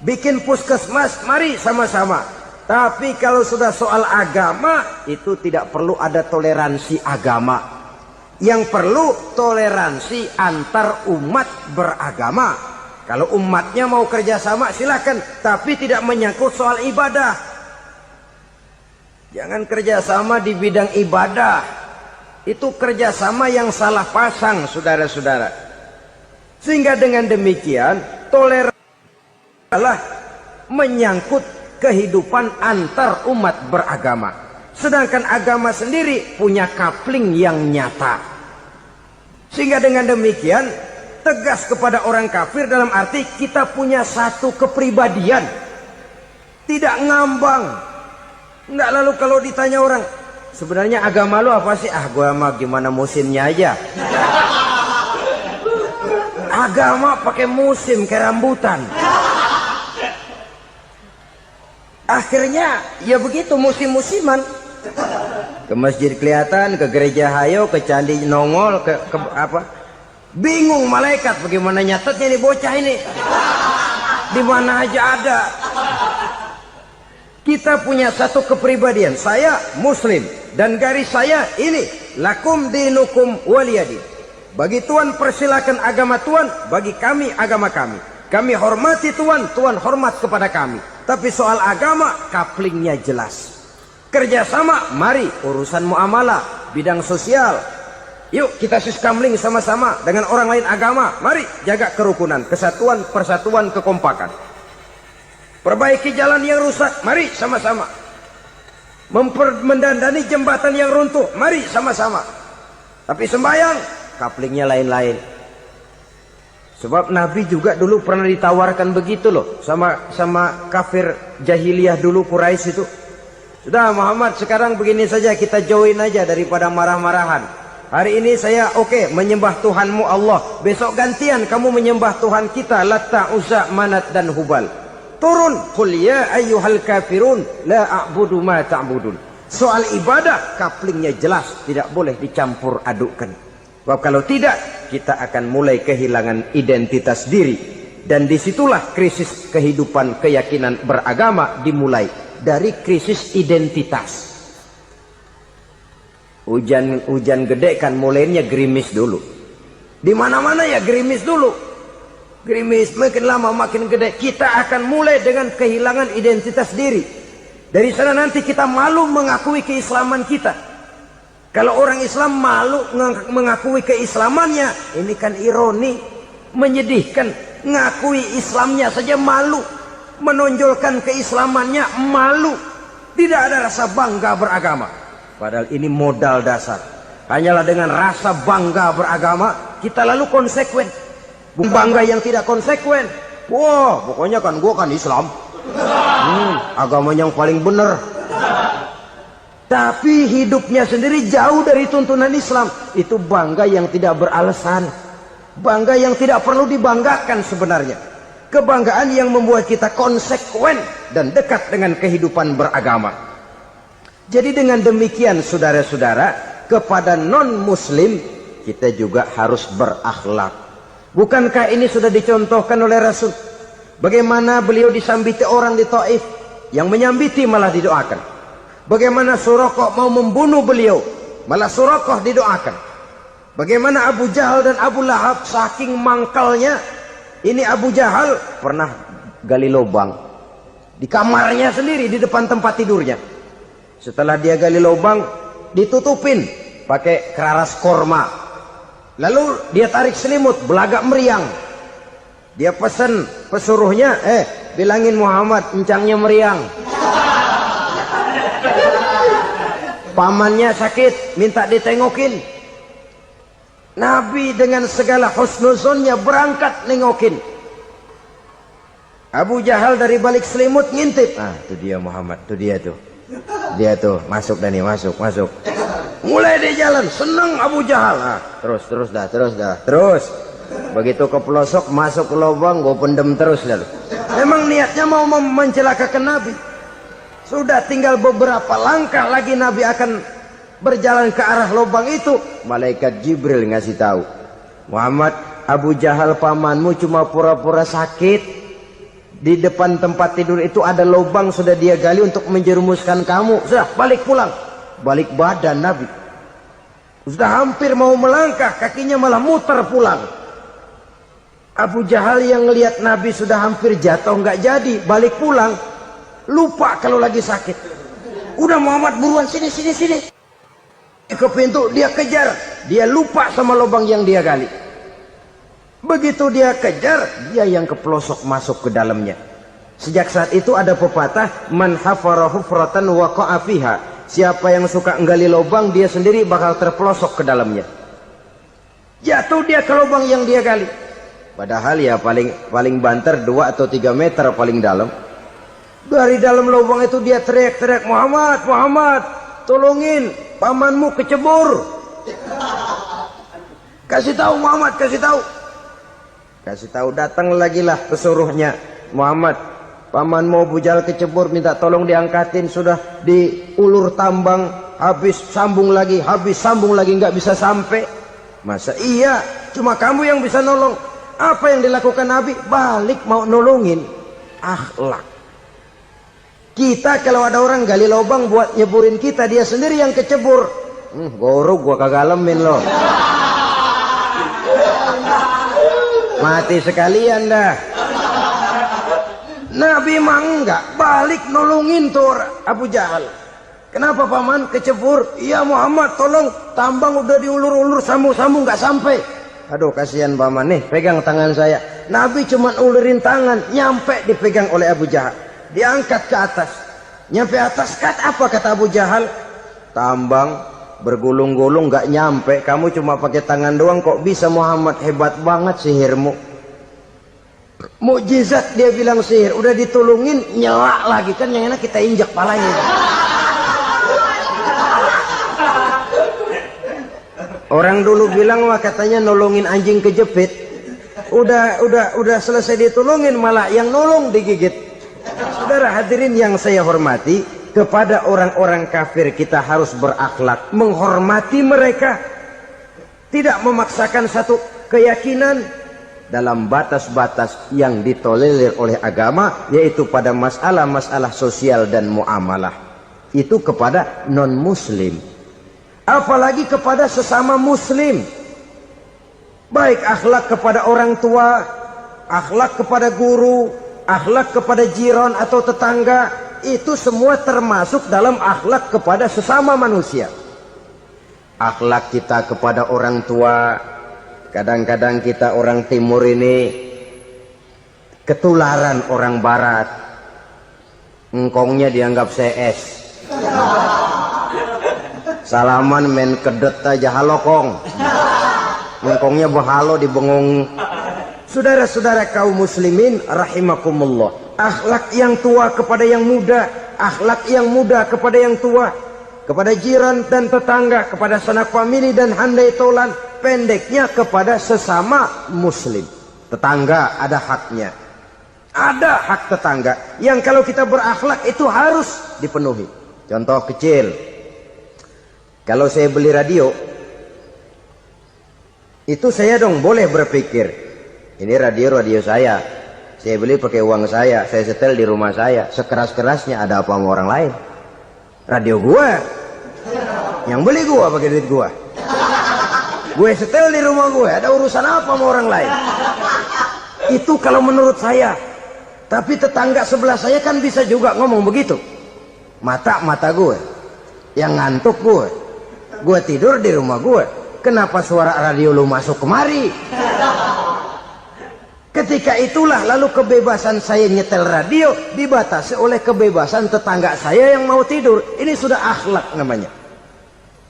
Bikin puskesmas, mari sama-sama. Tapi kalau sudah soal agama, itu tidak perlu ada toleransi agama. Yang perlu toleransi antar umat beragama. Kalau umatnya mau kerjasama, silakan. Tapi tidak menyangkut soal ibadah. Jangan kerjasama di bidang ibadah. Itu kerjasama yang salah pasang, saudara-saudara. Sehingga dengan demikian toleransi adalah menyangkut kehidupan antar umat beragama. Sedangkan agama sendiri punya coupling yang nyata. Sehingga dengan demikian tegas kepada orang kafir dalam arti kita punya satu kepribadian. Tidak ngambang. Enggak, lalu kalau ditanya orang, sebenarnya agama lu apa sih? Gua mah gimana musimnya aja. Agama pakai musim kayak rambutan. Akhirnya ya begitu, musim-musiman. Ke masjid kelihatan, ke gereja hayo, ke candi nongol, ke apa? Bingung malaikat bagaimana nyatetnya nih bocah ini. Di mana aja ada. Kita punya satu kepribadian. Saya muslim dan garis saya ini, lakum dinukum waliyadin. Bagi Tuhan persilakan agama Tuhan, bagi kami agama kami. Kami hormati Tuhan, Tuhan hormat kepada kami. Tapi soal agama, couplingnya jelas. Kerjasama, mari urusan muamalah, bidang sosial. Yuk kita siskamling sama-sama dengan orang lain agama. Mari jaga kerukunan, kesatuan, persatuan, kekompakan. Perbaiki jalan yang rusak, mari sama-sama. Mendandani jembatan yang runtuh, mari sama-sama. Tapi sembahyang, couplingnya lain-lain. Sebab Nabi juga dulu pernah ditawarkan begitu loh sama kafir jahiliyah dulu, Quraisy itu. Sudah Muhammad, sekarang begini saja, kita join aja daripada marah-marahan. Hari ini saya menyembah Tuhanmu Allah. Besok gantian kamu menyembah Tuhan kita Latta, Uzza, Manat dan Hubal. Turun, qul ya ayyuhal kafirun la a'budu ma ta'budun. Soal ibadah kaplingnya jelas, tidak boleh dicampur adukkan. Sebab kalau tidak, kita akan mulai kehilangan identitas diri. Dan disitulah krisis kehidupan keyakinan beragama dimulai. Dari krisis identitas. Hujan gede kan mulainya gerimis dulu. Di mana-mana ya gerimis dulu. Gerimis makin lama makin gede. Kita akan mulai dengan kehilangan identitas diri. Dari sana nanti kita malu mengakui keislaman kita. Kalau orang Islam malu mengakui keislamannya, ini kan ironi, menyedihkan. Ngakui Islamnya saja malu, menonjolkan keislamannya malu. Tidak ada rasa bangga beragama. Padahal ini modal dasar. Hanyalah dengan rasa bangga beragama kita lalu konsekuen. Bangga yang tidak konsekuen. Wah, pokoknya kan gua kan Islam. Agama yang paling benar. Tapi hidupnya sendiri jauh dari tuntunan Islam. Itu bangga yang tidak beralasan. Bangga yang tidak perlu dibanggakan sebenarnya. Kebanggaan yang membuat kita konsekuen dan dekat dengan kehidupan beragama. Jadi dengan demikian saudara-saudara, kepada non-muslim kita juga harus berakhlak. Bukankah ini sudah dicontohkan oleh Rasul? Bagaimana beliau disambiti orang di Taif, yang menyambiti malah didoakan. Bagaimana Suraqah mau membunuh beliau, malah Suraqah didoakan. Bagaimana Abu Jahal dan Abu Lahab saking mangkalnya. Ini Abu Jahal pernah gali lubang di kamarnya sendiri, di depan tempat tidurnya. Setelah dia gali lubang, ditutupin pakai keraras korma. Lalu dia tarik selimut, belagak meriang. Dia pesan pesuruhnya, bilangin Muhammad, encangnya meriang. Pamannya sakit, minta ditengokin. Nabi dengan segala husnuzonnya berangkat nengokin. Abu Jahal dari balik selimut ngintip. Itu dia Muhammad, itu dia tuh. Dia tuh masuk Dani, masuk. Mulai di jalan, senang Abu Jahal. Terus dah. Begitu ke pelosok, masuk ke lubang, gue pendem terus lalu. Memang niatnya mau mencelakakan Nabi. Sudah tinggal beberapa langkah lagi Nabi akan berjalan ke arah lubang itu. Malaikat Jibril ngasih tahu, Muhammad, Abu Jahal pamanmu cuma pura-pura sakit. Di depan tempat tidur itu ada lubang sudah dia gali untuk menjerumuskan kamu. Sudah balik pulang. Balik badan Nabi. Sudah hampir mau melangkah, kakinya malah muter pulang. Abu Jahal yang ngelihat Nabi sudah hampir jatuh nggak jadi, balik pulang. Lupa kalau lagi sakit. Udah Muhammad buruan sini. Ke pintu dia kejar. Dia lupa sama lubang yang dia gali. Begitu dia kejar, dia yang ke pelosok masuk ke dalamnya. Sejak saat itu ada pepatah, man hafara hufratan waqa'a fiha. Siapa yang suka nggali lubang, dia sendiri bakal terpelosok ke dalamnya. Jatuh dia ke lubang yang dia gali. Padahal ya paling banter 2 atau 3 meter paling dalam. Dari dalam lubang itu dia teriak-teriak, Muhammad, tolongin, pamanmu kecebur. Kasih tahu Muhammad, kasih tahu, datang lagi lah pesuruhnya. Muhammad, pamanmu Abu Jahal kecebur, minta tolong diangkatin. Sudah diulur tambang, habis sambung lagi, nggak bisa sampai. Masa iya, cuma kamu yang bisa nolong. Apa yang dilakukan Nabi? Balik mau nolongin. Akhlak. Kita kalau ada orang gali lubang buat nyeburin kita, dia sendiri yang kecebur. Gorok gua kagak lemin loh. Mati sekalian dah. Nabi mah enggak, balik nolongin tuh Abu Jahal. Kenapa paman kecebur? Iya Muhammad, tolong, tambang udah diulur-ulur, sambung-sambung nggak sampai. Aduh kasihan paman, nih pegang tangan saya. Nabi cuma ulurin tangan, nyampe dipegang oleh Abu Jahal. Diangkat ke atas. Nyampe atas, apa kata Abu Jahal? Tambang bergulung-gulung nggak nyampe, kamu cuma pakai tangan doang kok bisa Muhammad, hebat banget sihirmu. Mukjizat dia bilang sihir, udah ditolongin nyelak lagi, kan yang enak kita injak palanya. Orang dulu bilang wah katanya nolongin anjing kejepit. Udah selesai ditolongin malah yang nolong digigit. Saudara hadirin yang saya hormati, kepada orang-orang kafir kita harus berakhlak, menghormati mereka, tidak memaksakan satu keyakinan dalam batas-batas yang ditolerir oleh agama, yaitu pada masalah-masalah sosial dan muamalah. Itu kepada non-muslim, apalagi kepada sesama muslim. Baik akhlak kepada orang tua, akhlak kepada guru, akhlak kepada jiran atau tetangga, itu semua termasuk dalam akhlak kepada sesama manusia. Akhlak kita kepada orang tua, kadang-kadang kita orang timur ini ketularan orang barat. Engkongnya dianggap CS. Salaman main kedet aja, halo kong. Engkongnya berhalo di bengong. Saudara-saudara kaum muslimin rahimakumullah, akhlak yang tua kepada yang muda, akhlak yang muda kepada yang tua, kepada jiran dan tetangga, kepada sanak famili dan handai tolan, pendeknya kepada sesama muslim. Tetangga ada haknya, ada hak tetangga yang kalau kita berakhlak itu harus dipenuhi. Contoh kecil, kalau saya beli radio, itu saya dong boleh berpikir, ini radio saya beli pakai uang saya setel di rumah saya, sekeras-kerasnya ada apa sama orang lain? Radio gua, yang beli gua pakai duit gua, gue setel di rumah gue, ada urusan apa sama orang lain? Itu kalau menurut saya. Tapi tetangga sebelah saya kan bisa juga ngomong begitu. Mata gue, yang ngantuk gue tidur di rumah gue, kenapa suara radio lu masuk kemari? Ketika itulah lalu kebebasan saya nyetel radio dibatasi oleh kebebasan tetangga saya yang mau tidur. Ini sudah akhlak namanya.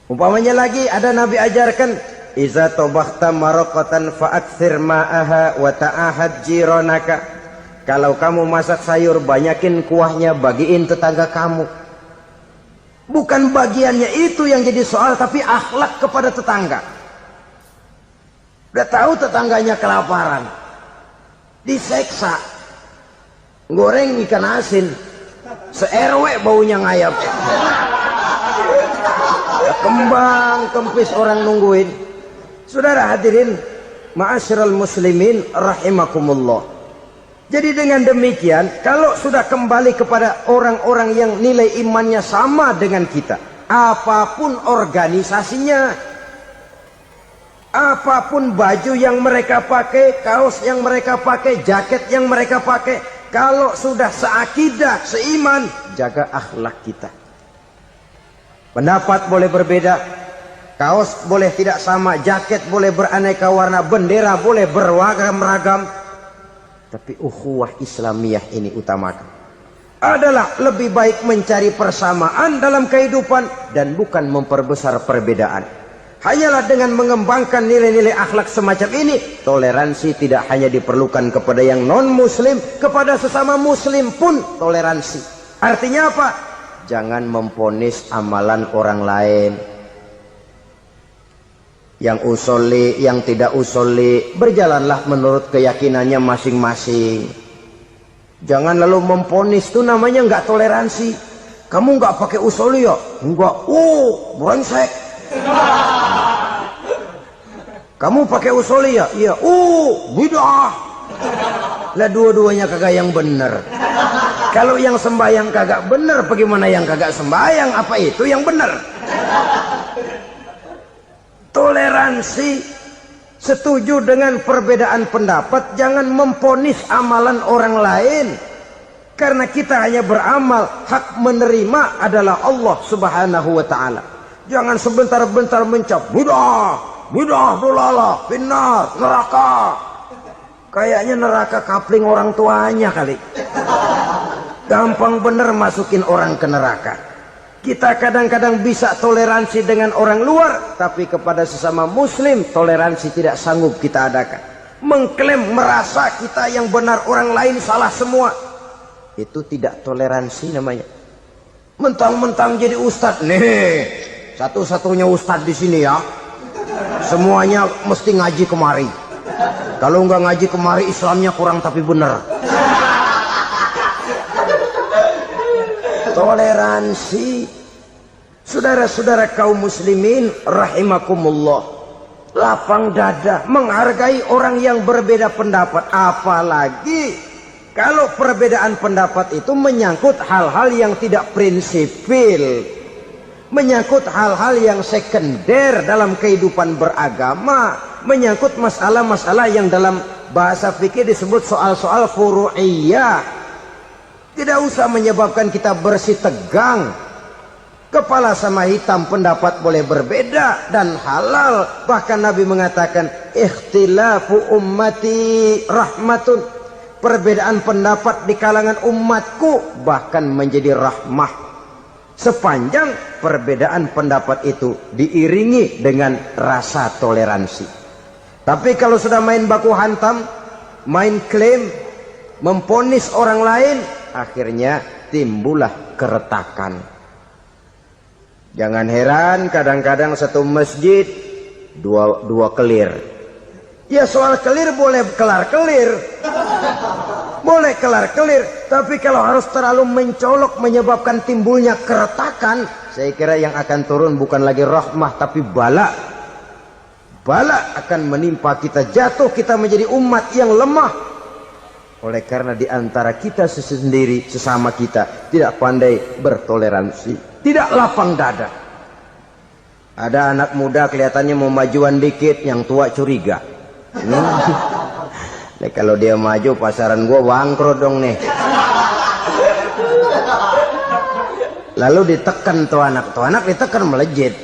Umpamanya lagi ada Nabi ajarkan, iza tobakhta maraqatan fa'akthir ma'aha wa ta'ahad jiranaka. Kalau kamu masak sayur, banyakin kuahnya, bagiin tetangga kamu. Bukan bagiannya itu yang jadi soal, tapi akhlak kepada tetangga. Udah tahu tetangganya kelaparan, diseksa, goreng ikan asin, se-RW baunya ngayap, kembang kempis orang nungguin. Saudara hadirin ma'asyiral muslimin rahimakumullah. Jadi dengan demikian, kalau sudah kembali kepada orang-orang yang nilai imannya sama dengan kita, apapun organisasinya, apapun baju yang mereka pakai, kaos yang mereka pakai, jaket yang mereka pakai, kalau sudah seakidah, seiman, jaga akhlak kita. Pendapat boleh berbeda, kaos boleh tidak sama, jaket boleh beraneka warna, bendera boleh beragam-ragam, tapi ukhuwah Islamiyah ini utamakan. Adalah lebih baik mencari persamaan dalam kehidupan dan bukan memperbesar perbedaan. Hanyalah dengan mengembangkan nilai-nilai akhlak semacam ini, toleransi tidak hanya diperlukan kepada yang non-muslim, kepada sesama muslim pun toleransi. Artinya apa? Jangan memponis amalan orang lain. Yang usoli, yang tidak usoli, berjalanlah menurut keyakinannya masing-masing. Jangan lalu memponis, itu namanya nggak toleransi. Kamu nggak pakai usoli ya? Enggak. Brengsek. Kamu pakai usoli ya? Iya. Bid'ah. Lah dua-duanya kagak yang benar. Kalau yang sembahyang kagak benar, bagaimana yang kagak sembahyang? Apa itu yang benar? Toleransi, setuju dengan perbedaan pendapat, jangan memponis amalan orang lain. Karena kita hanya beramal, hak menerima adalah Allah subhanahu wa ta'ala. Jangan sebentar-bentar mencap, bid'ah dolalah, finnar, neraka. Kayaknya neraka kapling orang tuanya kali. Gampang bener masukin orang ke neraka. Kita kadang-kadang bisa toleransi dengan orang luar, tapi kepada sesama muslim toleransi tidak sanggup kita adakan. Mengklaim merasa kita yang benar, orang lain salah semua, itu tidak toleransi namanya. Mentang-mentang jadi ustadz, nih satu-satunya ustadz di sini ya, Semuanya mesti ngaji kemari. Kalau nggak ngaji kemari Islamnya kurang tapi bener. Toleransi. Saudara-saudara kaum muslimin rahimakumullah, lapang dada menghargai orang yang berbeda pendapat, apalagi kalau perbedaan pendapat itu menyangkut hal-hal yang tidak prinsipil, menyangkut hal-hal yang sekunder dalam kehidupan beragama, menyangkut masalah-masalah yang dalam bahasa fikih disebut soal-soal furu'iyah. Tidak usah menyebabkan kita bersih tegang. Kepala sama hitam pendapat boleh berbeda dan halal. Bahkan Nabi mengatakan ikhtilafu ummati rahmatun. Perbedaan pendapat di kalangan umatku bahkan menjadi rahmah, sepanjang perbedaan pendapat itu diiringi dengan rasa toleransi. Tapi kalau sudah main baku hantam, main klaim, memponis orang lain, akhirnya timbullah keretakan. Jangan heran kadang-kadang satu masjid dua kelir. Ya soal kelir boleh kelar-kelir, boleh kelar-kelir. Tapi kalau harus terlalu mencolok menyebabkan timbulnya keretakan, saya kira yang akan turun bukan lagi rahmah tapi bala. Bala akan menimpa kita, jatuh kita menjadi umat yang lemah. Oleh karena di antara kita sendiri, sesama kita tidak pandai bertoleransi, tidak lapang dada. Ada anak muda kelihatannya mau majuan dikit, yang tua curiga. Nih, kalau dia maju pasaran gua bangkrut dong nih. Lalu ditekan tuh anak ditekan melejit.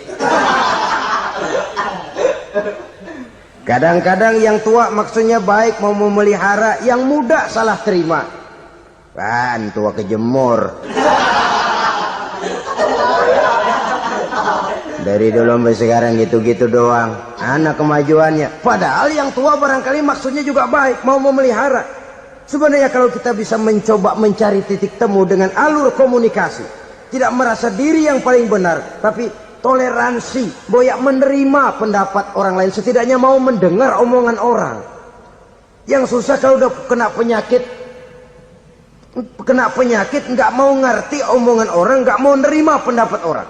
Kadang-kadang yang tua maksudnya baik, mau memelihara, yang muda salah terima. Kan tua kejemur. Dari dulu sampai sekarang gitu-gitu doang. Anak kemajuannya. Padahal yang tua barangkali maksudnya juga baik, mau memelihara. Sebenarnya kalau kita bisa mencoba mencari titik temu dengan alur komunikasi, tidak merasa diri yang paling benar, tapi toleransi, boyak menerima pendapat orang lain, setidaknya mau mendengar omongan orang. Yang susah kalau udah kena penyakit nggak mau ngerti omongan orang, nggak mau nerima pendapat orang.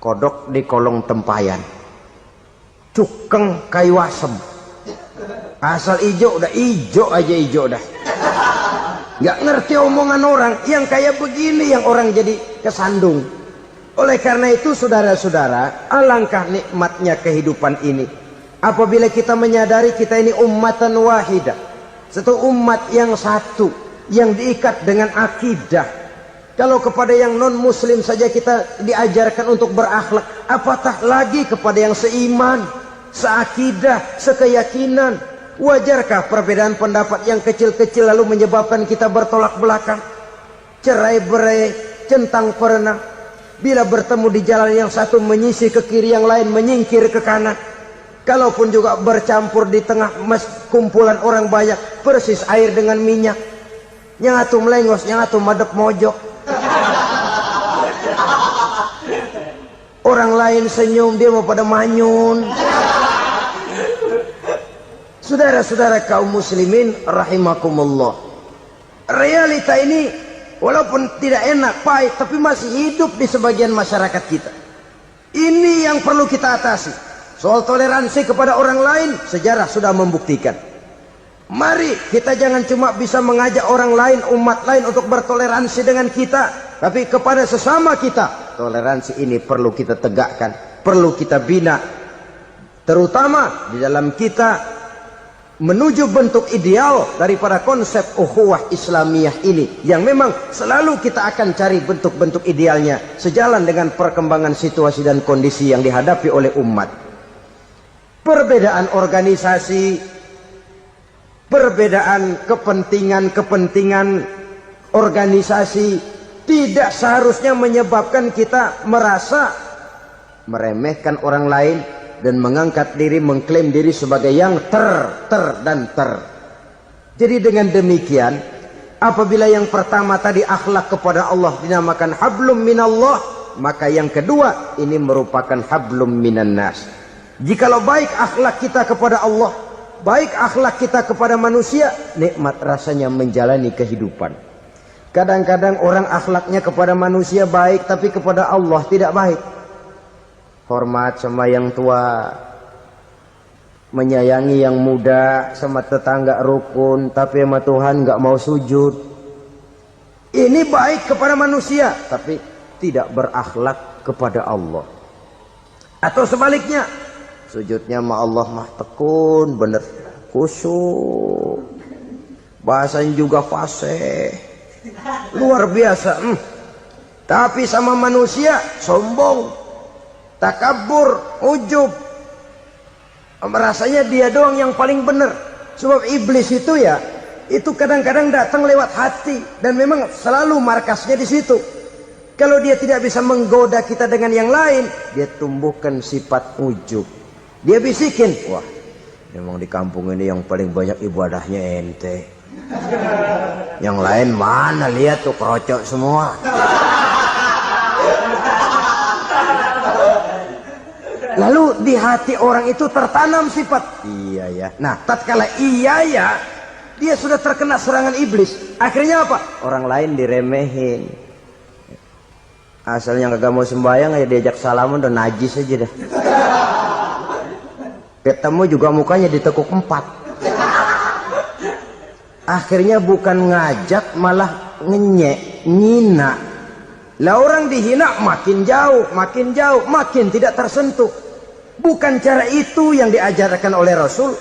Kodok di kolong tempayan, cukeng kayu asem, asal ijo udah ijo aja ijo dah. Nggak ngerti omongan orang, yang kayak begini yang orang jadi kesandung. Oleh karena itu saudara-saudara, alangkah nikmatnya kehidupan ini apabila kita menyadari kita ini ummatan wahidah, satu umat yang satu, yang diikat dengan akidah. Kalau kepada yang non muslim saja kita diajarkan untuk berakhlak, apatah lagi kepada yang seiman, seakidah, sekeyakinan. Wajarkah perbedaan pendapat yang kecil-kecil lalu menyebabkan kita bertolak belakang, cerai-berai, centang perenang? Bila bertemu di jalan yang satu menyisih ke kiri, yang lain menyingkir ke kanan. Kalaupun juga bercampur di tengah kumpulan orang banyak, persis air dengan minyak. Yang atu melengos, yang atu madep mojok. Orang lain senyum, dia mau pada manyun. Saudara-saudara kaum muslimin rahimakumullah, realita ini walaupun tidak enak, pahit, tapi masih hidup di sebagian masyarakat kita. Ini yang perlu kita atasi. Soal toleransi kepada orang lain, sejarah sudah membuktikan. Mari kita jangan cuma bisa mengajak orang lain, umat lain untuk bertoleransi dengan kita, tapi kepada sesama kita. Toleransi ini perlu kita tegakkan, perlu kita bina. Terutama di dalam kita menuju bentuk ideal daripada konsep ukhuwah Islamiyah ini, yang memang selalu kita akan cari bentuk-bentuk idealnya sejalan dengan perkembangan situasi dan kondisi yang dihadapi oleh umat. Perbedaan organisasi, perbedaan kepentingan organisasi tidak seharusnya menyebabkan kita merasa meremehkan orang lain dan mengangkat diri, mengklaim diri sebagai yang ter. Jadi dengan demikian, apabila yang pertama tadi akhlak kepada Allah dinamakan hablum minallah, maka yang kedua ini merupakan hablum minan nas. Jikalau baik akhlak kita kepada Allah, baik akhlak kita kepada manusia, nikmat rasanya menjalani kehidupan. Kadang-kadang orang akhlaknya kepada manusia baik, tapi kepada Allah tidak baik. Hormat sama yang tua, menyayangi yang muda, sama tetangga rukun, tapi sama Tuhan nggak mau sujud. Ini baik kepada manusia, tapi tidak berakhlak kepada Allah. Atau sebaliknya, sujudnya sama Allah mah tekun, bener, khusyuk, bahasanya juga fasih, luar biasa. Tapi sama manusia sombong, takabur, ujub, merasanya dia doang yang paling benar. Sebab iblis itu ya, itu kadang-kadang datang lewat hati, dan memang selalu markasnya di situ. Kalau dia tidak bisa menggoda kita dengan yang lain, dia tumbuhkan sifat ujub. Dia bisikin, wah, memang di kampung ini yang paling banyak ibadahnya ente. Yang lain mana, lihat tuh kerocok semua. Lalu di hati orang itu tertanam sifat iya ya. Nah, tatkala iya ya, dia sudah terkena serangan iblis. Akhirnya apa? Orang lain diremehin. Asalnya kagak mau sembahyang, ya diajak salaman udah najis aja dah. Ketemu juga mukanya ditekuk 4. Akhirnya bukan ngajak, malah ngenyek, ngina. Lah orang dihina makin jauh, makin tidak tersentuh. Bukan cara itu yang diajarkan oleh Rasul.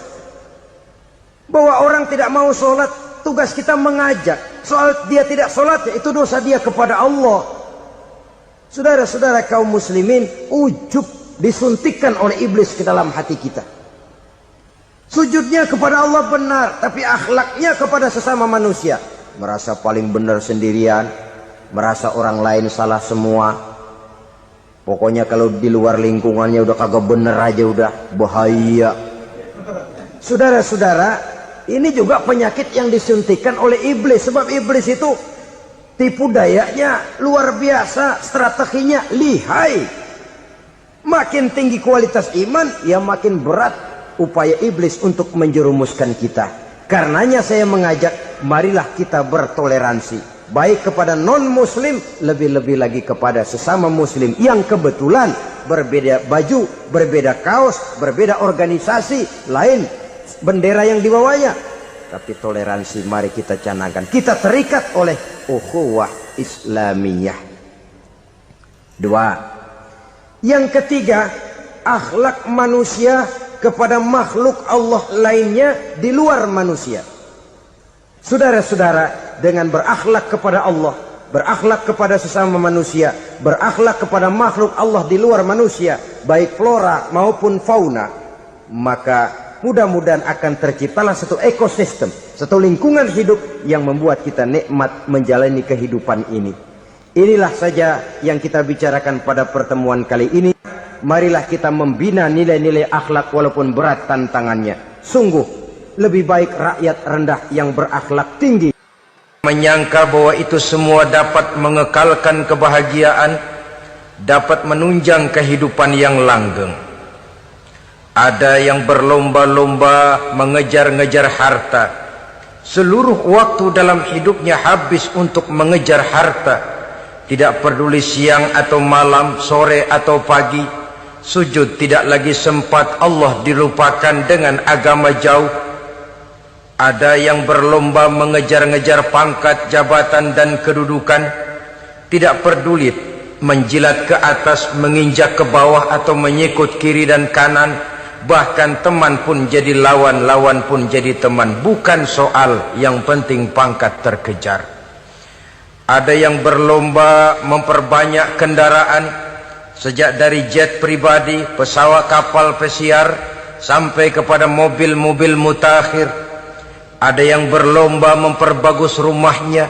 Bahwa orang tidak mau sholat, tugas kita mengajak. Soal dia tidak sholat, ya itu dosa dia kepada Allah. Saudara-saudara kaum muslimin, ujub disuntikkan oleh iblis ke dalam hati kita. Sujudnya kepada Allah benar, tapi akhlaknya kepada sesama manusia, merasa paling benar sendirian, merasa orang lain salah semua. Pokoknya kalau di luar lingkungannya udah kagak bener aja udah bahaya. Saudara-saudara, ini juga penyakit yang disuntikan oleh iblis. Sebab iblis itu tipu dayanya luar biasa, strateginya lihai. Makin tinggi kualitas iman, ya makin berat upaya iblis untuk menjerumuskan kita. Karenanya saya mengajak, marilah kita bertoleransi. Baik kepada non-muslim, lebih-lebih lagi kepada sesama muslim yang kebetulan berbeda baju, berbeda kaos, berbeda organisasi, lain bendera yang dibawanya. Tapi toleransi mari kita canangkan. Kita terikat oleh ukhuwah Islamiyah. 2. Yang ketiga, akhlak manusia kepada makhluk Allah lainnya di luar manusia. Saudara-saudara, dengan berakhlak kepada Allah, berakhlak kepada sesama manusia, berakhlak kepada makhluk Allah di luar manusia, baik flora maupun fauna, maka mudah-mudahan akan terciptalah satu ekosistem, satu lingkungan hidup yang membuat kita nikmat menjalani kehidupan ini. Inilah saja yang kita bicarakan pada pertemuan kali ini. Marilah kita membina nilai-nilai akhlak walaupun berat tantangannya. Sungguh lebih baik rakyat rendah yang berakhlak tinggi. Menyangka bahwa itu semua dapat mengekalkan kebahagiaan, dapat menunjang kehidupan yang langgeng. Ada yang berlomba-lomba mengejar-ngejar harta. Seluruh waktu dalam hidupnya habis untuk mengejar harta. Tidak peduli siang atau malam, sore atau pagi. Sujud tidak lagi sempat, Allah dilupakan dengan agama jauh. Ada yang berlomba mengejar-ngejar pangkat, jabatan dan kedudukan. Tidak peduli menjilat ke atas, menginjak ke bawah atau menyikut kiri dan kanan. Bahkan teman pun jadi lawan, lawan pun jadi teman. Bukan soal, yang penting pangkat terkejar. Ada yang berlomba memperbanyak kendaraan, sejak dari jet pribadi, pesawat kapal pesiar, sampai kepada mobil-mobil mutakhir. Ada yang berlomba memperbagus rumahnya,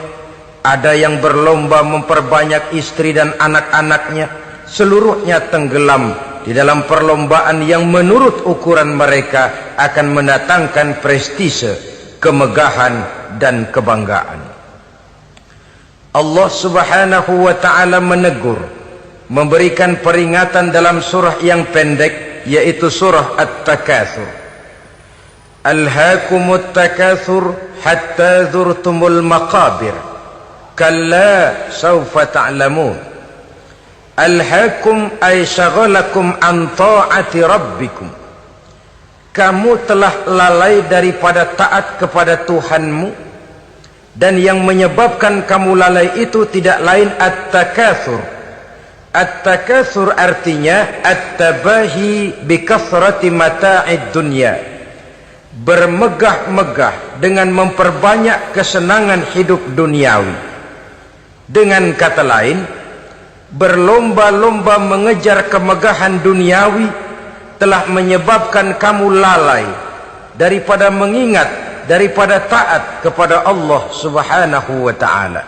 ada yang berlomba memperbanyak istri dan anak-anaknya. Seluruhnya tenggelam di dalam perlombaan yang menurut ukuran mereka akan mendatangkan prestise, kemegahan dan kebanggaan. Allah Subhanahu wa ta'ala menegur, memberikan peringatan dalam surah yang pendek yaitu surah At-Takatsur. Alhaakumut takatsur hatta zurtumul maqabir kalla sawfa ta'lamun. Alhaakum ay syagalakum an ta'ati rabbikum. Kamu telah lalai daripada taat kepada Tuhanmu, dan yang menyebabkan kamu lalai itu tidak lain at-takatsur. At-takatsur artinya at-tabahi bi kathrati mata'id dunya, bermegah-megah dengan memperbanyak kesenangan hidup duniawi. Dengan kata lain, berlomba-lomba mengejar kemegahan duniawi telah menyebabkan kamu lalai daripada mengingat, daripada taat kepada Allah Subhanahu wa ta'ala.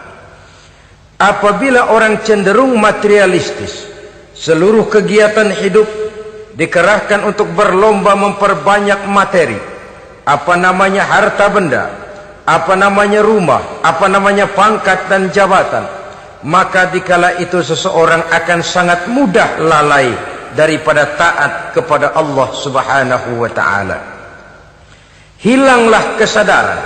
Apabila orang cenderung materialistis, seluruh kegiatan hidup dikerahkan untuk berlomba memperbanyak materi, apa namanya harta benda, apa namanya rumah, apa namanya pangkat dan jabatan, maka dikala itu seseorang akan sangat mudah lalai daripada taat kepada Allah Subhanahu wa ta'ala. Hilanglah kesadaran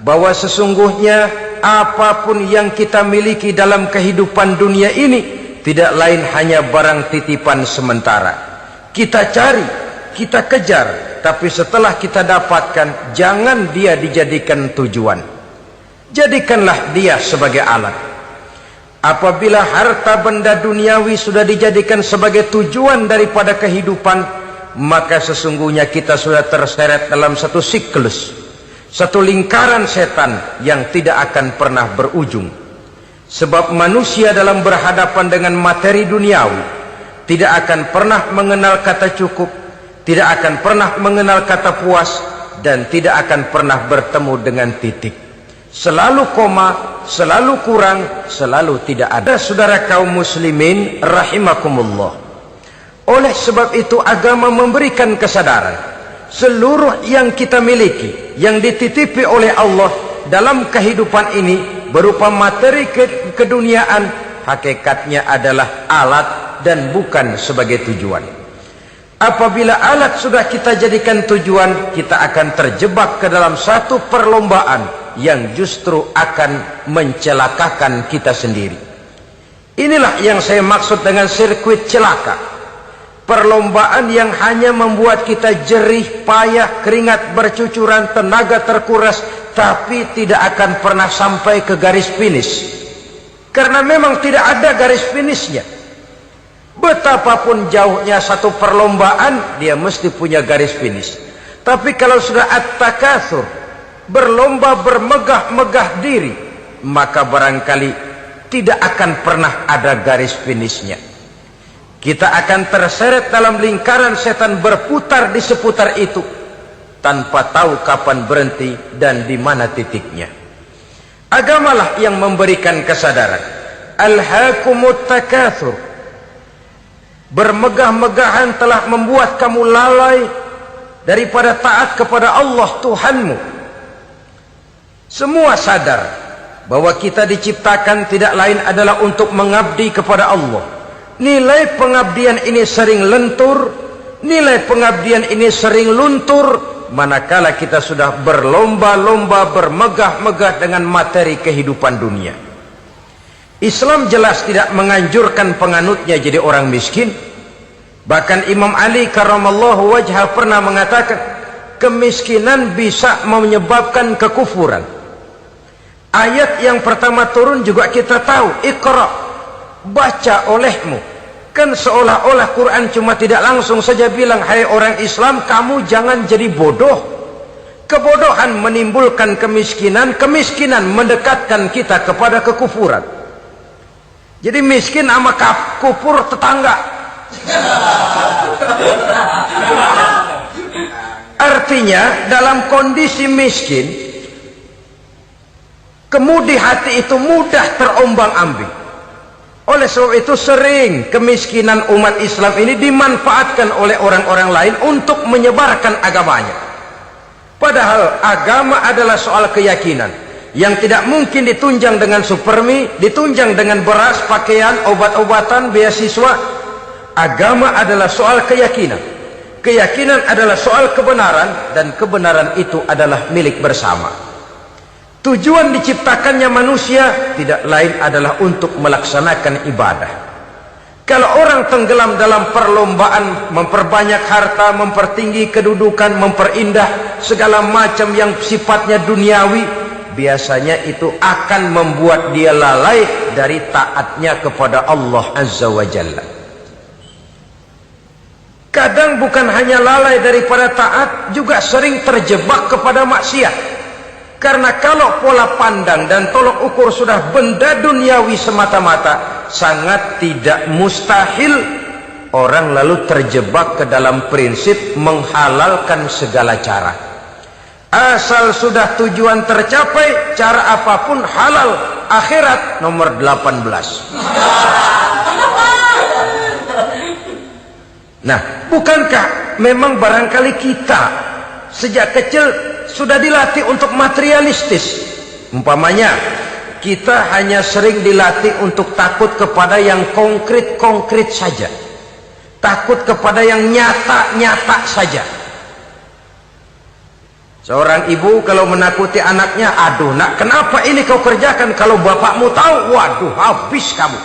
bahwa sesungguhnya apapun yang kita miliki dalam kehidupan dunia ini tidak lain hanya barang titipan sementara. Kita cari, kita kejar, tapi setelah kita dapatkan, jangan dia dijadikan tujuan. Jadikanlah dia sebagai alat. Apabila harta benda duniawi sudah dijadikan sebagai tujuan daripada kehidupan, maka sesungguhnya kita sudah terseret dalam satu siklus, satu lingkaran setan yang tidak akan pernah berujung. Sebab manusia dalam berhadapan dengan materi duniawi tidak akan pernah mengenal kata cukup, tidak akan pernah mengenal kata puas, dan tidak akan pernah bertemu dengan titik. Selalu koma, selalu kurang, selalu tidak ada. Saudara kaum muslimin rahimakumullah, oleh sebab itu agama memberikan kesadaran seluruh yang kita miliki, yang dititipi oleh Allah dalam kehidupan ini berupa materi keduniaan, hakikatnya adalah alat dan bukan sebagai tujuan. Apabila alat sudah kita jadikan tujuan, kita akan terjebak ke dalam satu perlombaan yang justru akan mencelakakan kita sendiri. Inilah yang saya maksud dengan sirkuit celaka. Perlombaan yang hanya membuat kita jerih, payah, keringat bercucuran, tenaga terkuras, tapi tidak akan pernah sampai ke garis finish. Karena memang tidak ada garis finishnya. Betapapun jauhnya satu perlombaan, dia mesti punya garis finish. Tapi kalau sudah at-takatsur, berlomba bermegah-megah diri, maka barangkali tidak akan pernah ada garis finishnya. Kita akan terseret dalam lingkaran setan, berputar di seputar itu tanpa tahu kapan berhenti dan di mana titiknya. Agamalah yang memberikan kesadaran. Alhaakumut takatsur, bermegah-megahan telah membuat kamu lalai daripada taat kepada Allah Tuhanmu. Semua sadar bahwa kita diciptakan tidak lain adalah untuk mengabdi kepada Allah. Nilai pengabdian ini sering lentur, nilai pengabdian ini sering luntur, manakala kita sudah berlomba-lomba bermegah-megah dengan materi kehidupan dunia. Islam jelas tidak menganjurkan penganutnya jadi orang miskin. Bahkan Imam Ali karramallahu wajhah pernah mengatakan, kemiskinan bisa menyebabkan kekufuran. Ayat yang pertama turun juga kita tahu, Iqra, baca olehmu. Kan seolah-olah Quran cuma tidak langsung saja bilang, hai orang Islam, kamu jangan jadi bodoh. Kebodohan menimbulkan kemiskinan, kemiskinan mendekatkan kita kepada kekufuran. Jadi miskin sama kufur tetangga. Artinya dalam kondisi miskin, kemudi hati itu mudah terombang-ambing. Oleh sebab itu sering kemiskinan umat Islam ini dimanfaatkan oleh orang-orang lain untuk menyebarkan agamanya. Padahal agama adalah soal keyakinan yang tidak mungkin ditunjang dengan supermi, ditunjang dengan beras, pakaian, obat-obatan, beasiswa. Agama adalah soal keyakinan. Keyakinan adalah soal kebenaran, dan kebenaran itu adalah milik bersama. Tujuan diciptakannya manusia tidak lain adalah untuk melaksanakan ibadah. Kalau orang tenggelam dalam perlombaan memperbanyak harta, mempertinggi kedudukan, memperindah segala macam yang sifatnya duniawi, biasanya itu akan membuat dia lalai dari taatnya kepada Allah Azza wa Jalla. Kadang bukan hanya lalai daripada taat, juga sering terjebak kepada maksiat. Karena kalau pola pandang dan tolok ukur sudah benda duniawi semata-mata, sangat tidak mustahil orang lalu terjebak ke dalam prinsip menghalalkan segala cara. Asal sudah tujuan tercapai, cara apapun halal. Akhirat nomor 18. Nah, bukankah memang barangkali kita sejak kecil sudah dilatih untuk materialistis? Umpamanya, kita hanya sering dilatih untuk takut kepada yang konkret-konkret saja. Takut kepada yang nyata-nyata saja. Seorang ibu kalau menakuti anaknya, aduh nak, kenapa ini kau kerjakan? Kalau bapakmu tahu, waduh, habis kamu.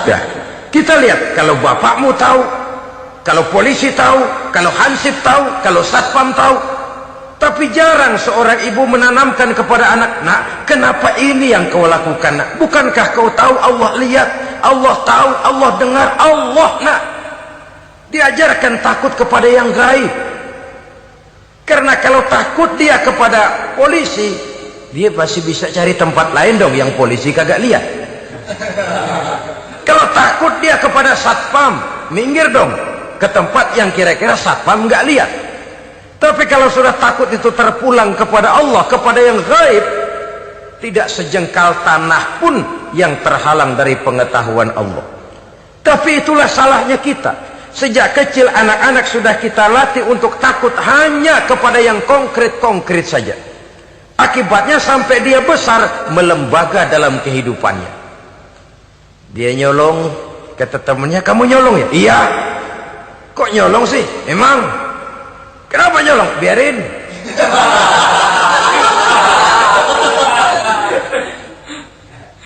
Nah, kita lihat, kalau bapakmu tahu, kalau polisi tahu, kalau hansip tahu, kalau satpam tahu. Tapi jarang seorang ibu menanamkan kepada anak, nak, kenapa ini yang kau lakukan, nak? Bukankah kau tahu Allah lihat, Allah tahu, Allah dengar, Allah, nak? Diajarkan takut kepada yang gaib. Karena kalau takut dia kepada polisi, dia pasti bisa cari tempat lain dong yang polisi kagak lihat. Kalau takut dia kepada satpam, minggir dong ke tempat yang kira-kira satpam nggak lihat. Tapi kalau sudah takut itu terpulang kepada Allah, kepada yang gaib, tidak sejengkal tanah pun yang terhalang dari pengetahuan Allah. Tapi itulah salahnya kita. Sejak kecil anak-anak sudah kita latih untuk takut hanya kepada yang konkret-konkret saja. Akibatnya sampai dia besar melembaga dalam kehidupannya. Dia nyolong, kata temannya, kamu nyolong ya? Iya. Kok nyolong sih? Emang? Kenapa nyolong? Biarin.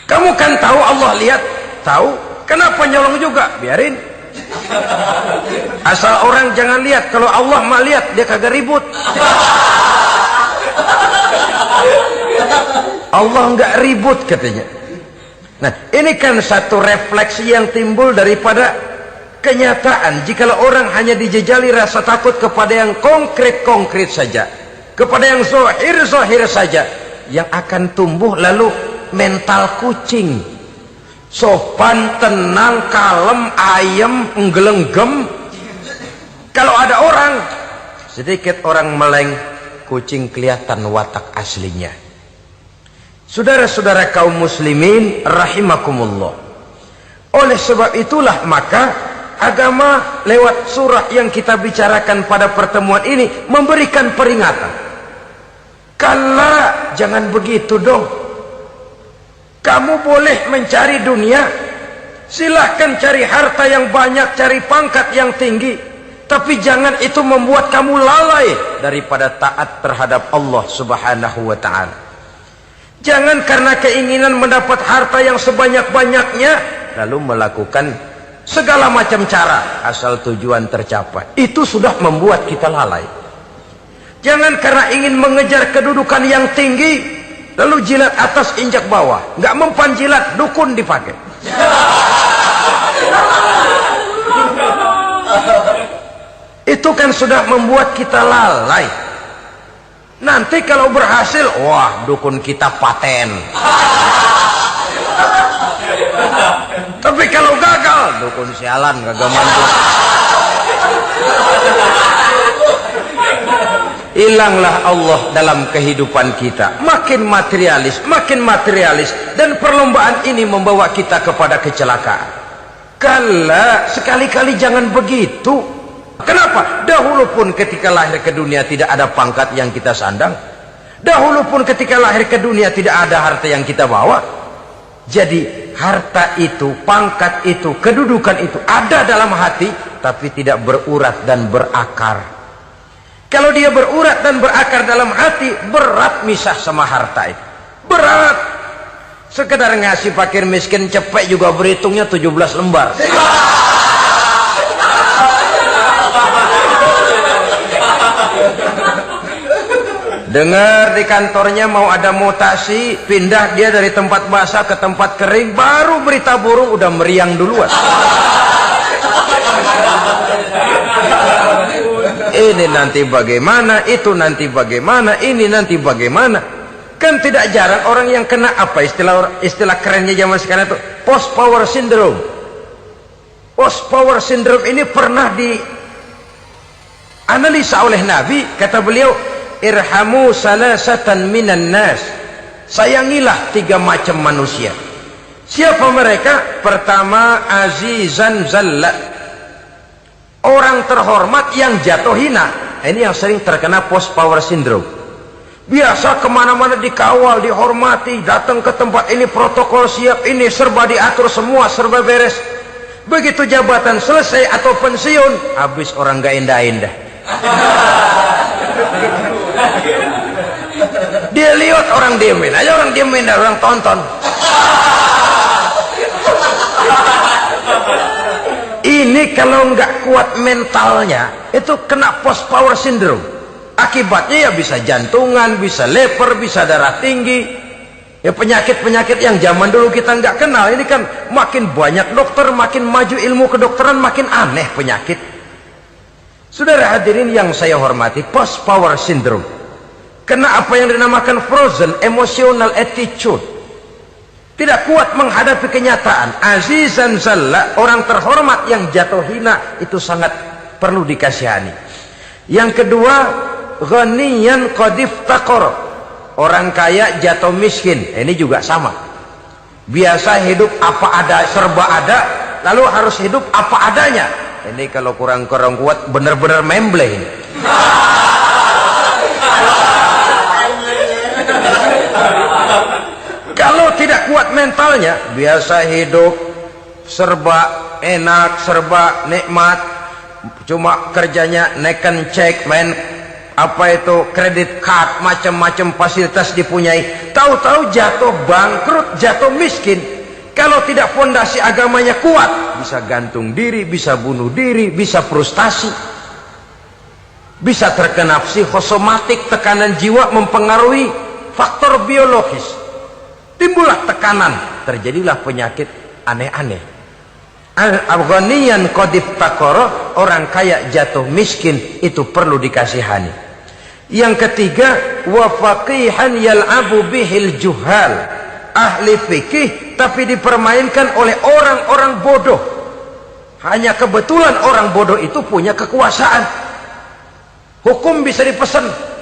Kamu kan tahu Allah lihat? Tahu. Kenapa nyolong juga? Biarin. Asal orang jangan lihat. Kalau Allah mah lihat, dia kagak ribut. Allah nggak ribut katanya. Nah, ini kan satu refleksi yang timbul daripada kenyataan. Jikalau orang hanya dijejali rasa takut kepada yang konkret-konkret saja, kepada yang zahir-zahir saja, yang akan tumbuh lalu mental kucing. Sopan, tenang, kalem, ayem, nggelenggem. Kalau ada orang, sedikit orang meleng, kucing kelihatan watak aslinya. Saudara-saudara kaum muslimin rahimakumullah. Oleh sebab itulah maka agama lewat surah yang kita bicarakan pada pertemuan ini memberikan peringatan. Kala, jangan begitu dong. Kamu boleh mencari dunia, silahkan cari harta yang banyak, cari pangkat yang tinggi, tapi jangan itu membuat kamu lalai daripada taat terhadap Allah Subhanahu wa ta'ala. Jangan karena keinginan mendapat harta yang sebanyak-banyaknya lalu melakukan segala macam cara asal tujuan tercapai. Itu sudah membuat kita lalai. Jangan karena ingin mengejar kedudukan yang tinggi lalu jilat atas injak bawah, nggak mempan jilat, dukun dipakai. Itu kan sudah membuat kita lalai. Nanti kalau berhasil, wah, dukun kita paten. Tapi kalau gagal, dukun sialan, kagak mantu. Hilanglah Allah dalam kehidupan kita. Makin materialis, dan perlombaan ini membawa kita kepada kecelakaan. Kala, sekali-kali jangan begitu. Kenapa? Dahulu pun ketika lahir ke dunia tidak ada pangkat yang kita sandang. Dahulu pun ketika lahir ke dunia tidak ada harta yang kita bawa. Jadi harta itu, pangkat itu, kedudukan itu ada dalam hati tapi tidak berurat dan berakar. Kalau dia berurat dan berakar dalam hati, berat misah sama harta itu. Berat. Sekedar ngasih fakir miskin cepek juga berhitungnya 17 lembar. Dengar di kantornya mau ada mutasi, pindah dia dari tempat basah ke tempat kering, baru berita burung udah meriang duluan. Ini nanti bagaimana, itu nanti bagaimana, ini nanti bagaimana. Kan tidak jarang orang yang kena apa istilah kerennya zaman sekarang itu post power syndrome. Post power syndrome ini pernah dianalisa oleh Nabi. Kata beliau, irhamu salasatan minan nas. Sayangilah 3 macam manusia. Siapa mereka? Pertama, azizan zalla. Orang terhormat yang jatuh hina. Ini yang sering terkena post power syndrome. Biasa kemana-mana dikawal, dihormati, datang ke tempat ini protokol siap, ini serba diatur semua, serba beres. Begitu jabatan selesai atau pensiun, habis orang gak indah-indah. Dia lihat orang diemin aja, orang diemin dan orang tonton. Ini kalau nggak kuat mentalnya, itu kena post power syndrome. Akibatnya ya bisa jantungan, bisa leper, bisa darah tinggi. Ya penyakit-penyakit yang zaman dulu kita nggak kenal. Ini kan makin banyak dokter, makin maju ilmu kedokteran, makin aneh penyakit. Saudara hadirin yang saya hormati, post power syndrome kena apa yang dinamakan frozen emotional attitude. Tidak kuat menghadapi kenyataan. Azizan zalla, orang terhormat yang jatuh hina, itu sangat perlu dikasihani. Yang kedua, ghaniyan qad iftaqara, orang kaya jatuh miskin. Ini juga sama. Biasa hidup apa ada, serba ada, lalu harus hidup apa adanya. Ini kalau kurang kuat benar-benar memble ini. Kalau tidak kuat mentalnya, biasa hidup serba enak, serba nikmat, cuma kerjanya neken cek, main apa itu kredit card, macam-macam fasilitas dipunyai. Tahu-tahu jatuh bangkrut, jatuh miskin. Kalau tidak fondasi agamanya kuat, bisa gantung diri, bisa bunuh diri, bisa frustasi, bisa terkena psikosomatik, tekanan jiwa mempengaruhi faktor biologis. Timbullah tekanan, terjadilah penyakit aneh-aneh. Al-ghaniyan qad iftaqara, orang kaya jatuh miskin, itu perlu dikasihani. Yang ketiga, wa faqihan yal'abu bihil juhal, ahli fikih tapi dipermainkan oleh orang-orang bodoh. Hanya kebetulan orang bodoh itu punya kekuasaan. Hukum bisa dipesan.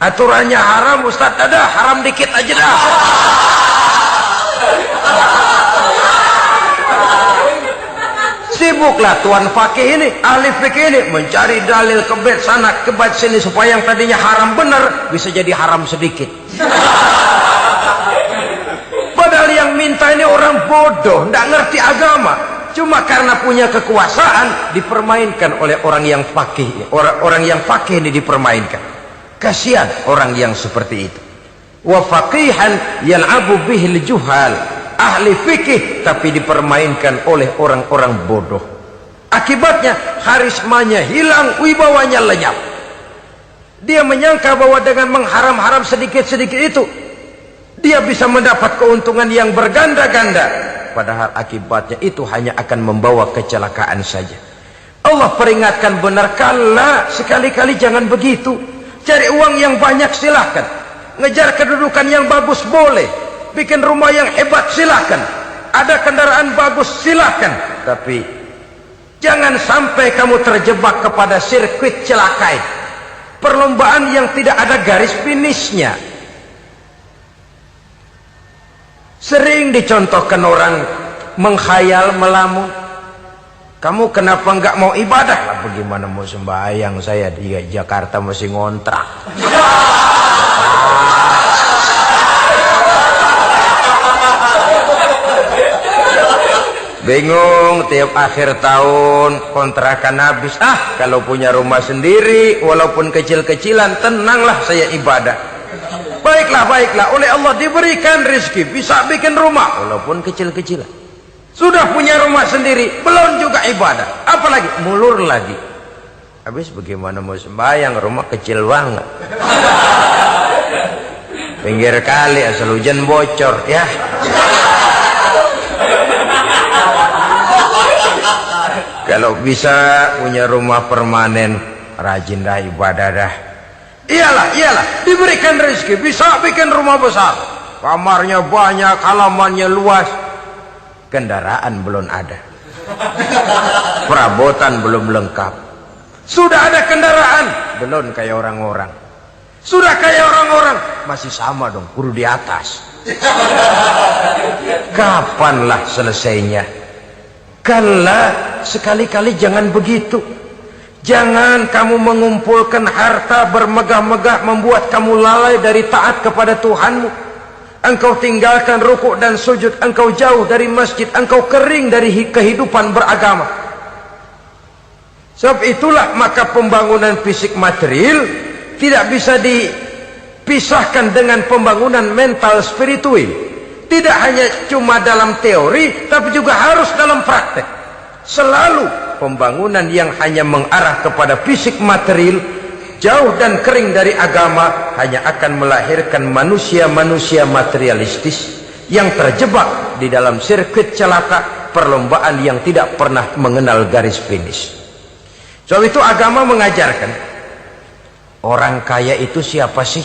Aturannya haram, Ustaz, ada haram dikit aja dah. Sibuklah tuan fakih ini, ahli fikih ini mencari dalil kebet sana kebet sini supaya yang tadinya haram benar bisa jadi haram sedikit. Padahal yang minta ini orang bodoh, tidak ngerti agama. Cuma karena punya kekuasaan dipermainkan oleh orang yang fakih. Orang yang fakih ini dipermainkan. Kasihan orang yang seperti itu. Wa faqihan yal'abu bihil juhal, ahli fikih tapi dipermainkan oleh orang-orang bodoh. Akibatnya karismanya hilang, wibawanya lenyap. Dia menyangka bahwa dengan mengharam-haram sedikit-sedikit itu dia bisa mendapat keuntungan yang berganda-ganda, padahal akibatnya itu hanya akan membawa kecelakaan saja. Allah peringatkan benar, kala sekali-kali jangan begitu. Cari uang yang banyak silahkan, ngejar kedudukan yang bagus boleh, bikin rumah yang hebat silahkan, ada kendaraan bagus silahkan, tapi jangan sampai kamu terjebak kepada sirkuit celakai, perlombaan yang tidak ada garis finishnya. Sering dicontohkan orang menghayal, melamun. Kamu kenapa nggak mau ibadah? Lah bagaimana mau sembahyang, saya di Jakarta masih ngontrak. Bingung tiap akhir tahun kontrakan habis. Kalau punya rumah sendiri walaupun kecil-kecilan, tenanglah saya ibadah. Baiklah, oleh Allah diberikan rezeki bisa bikin rumah walaupun kecil-kecilan. Sudah punya rumah sendiri belum juga ibadah, apalagi mulur lagi. Habis bagaimana mau sembahyang, rumah kecil banget. Pinggir kali asal hujan bocor ya. Kalau bisa punya rumah permanen, rajin dah ibadah dah. Iyalah, diberikan rezeki bisa bikin rumah besar, kamarnya banyak, halamannya luas, kendaraan belum ada, perabotan belum lengkap. Sudah ada kendaraan, belum kayak orang-orang. Sudah kayak orang-orang, masih sama dong, kudu di atas. Kapanlah selesainya? Kala, sekali-kali jangan begitu. Jangan kamu mengumpulkan harta bermegah-megah membuat kamu lalai dari taat kepada Tuhanmu. Engkau tinggalkan rukuk dan sujud, engkau jauh dari masjid, engkau kering dari kehidupan beragama. Sebab itulah maka pembangunan fisik material tidak bisa dipisahkan dengan pembangunan mental spiritual. Tidak hanya cuma dalam teori, tapi juga harus dalam praktek. Selalu pembangunan yang hanya mengarah kepada fisik material, jauh dan kering dari agama, hanya akan melahirkan manusia-manusia materialistis yang terjebak di dalam sirkuit celaka perlombaan yang tidak pernah mengenal garis finish. Sebab itu agama mengajarkan, orang kaya itu siapa sih?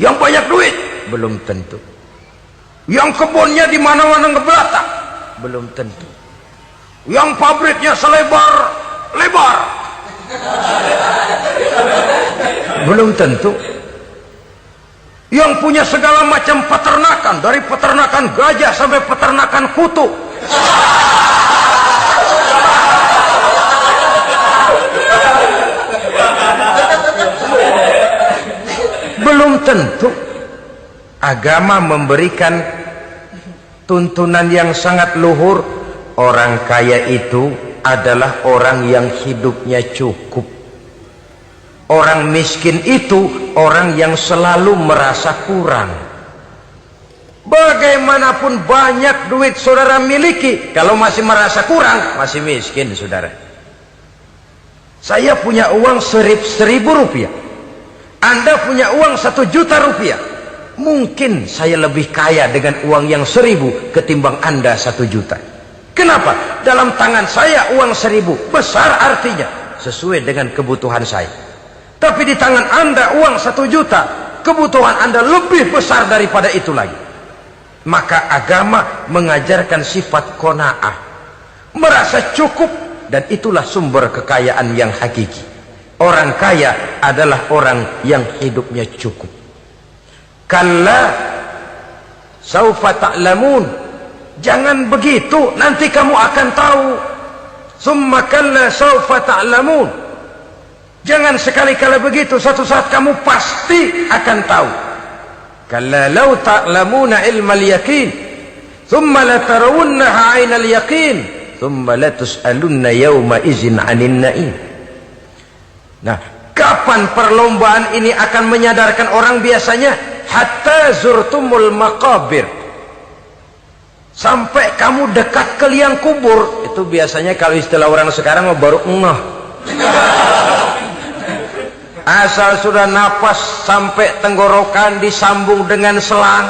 Yang banyak duit? Belum tentu. Yang kebunnya di mana-mana ngebelata? Belum tentu. Yang pabriknya selebar-lebar? Belum tentu. Yang punya segala macam peternakan, dari peternakan gajah sampai peternakan kutu? Belum tentu. Agama memberikan tuntunan yang sangat luhur. Orang kaya itu adalah orang yang hidupnya cukup. Orang miskin itu orang yang selalu merasa kurang. Bagaimanapun banyak duit saudara miliki, kalau masih merasa kurang, masih miskin saudara. Saya punya uang 1.000 rupiah, Anda punya uang 1 juta rupiah. Mungkin saya lebih kaya dengan uang yang 1.000 ketimbang Anda 1 juta. Kenapa? Dalam tangan saya uang 1.000 besar, artinya sesuai dengan kebutuhan saya. Tapi di tangan Anda uang 1 juta, kebutuhan Anda lebih besar daripada itu lagi. Maka agama mengajarkan sifat qanaah, merasa cukup, dan itulah sumber kekayaan yang hakiki. Orang kaya adalah orang yang hidupnya cukup. Kalla saufa ta'lamun, jangan begitu, nanti kamu akan tahu. Summa kalla saufa ta'lamun, jangan sekali-kali begitu, suatu saat kamu pasti akan tahu. Kalla law ta'lamuna ilmal yaqin, thumma latarawunnaha 'ainal yaqin, thumma latus'alunna yawma idzin 'anil na'im. Nah, kapan perlombaan ini akan menyadarkan orang biasanya? Hatta zurtumul maqabir, sampai kamu dekat ke liang kubur. Itu biasanya kalau istilah orang sekarang baru ngeh. Asal sudah napas sampai tenggorokan disambung dengan selang,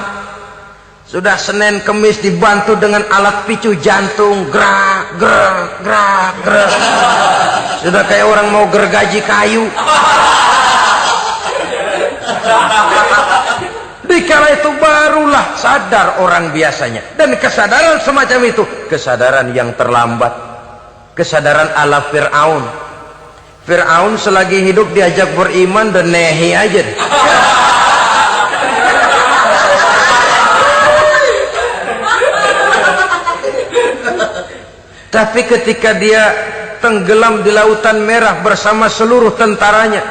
sudah Senin Kemis dibantu dengan alat picu jantung, gerak gerak gerak gerak, sudah kayak orang mau gergaji kayu. Dikala itu barulah sadar orang biasanya. Dan kesadaran semacam itu, kesadaran yang terlambat, kesadaran ala Fir'aun. Fir'aun selagi hidup diajak beriman dan nehi aja. Tapi ketika dia tenggelam di lautan merah bersama seluruh tentaranya,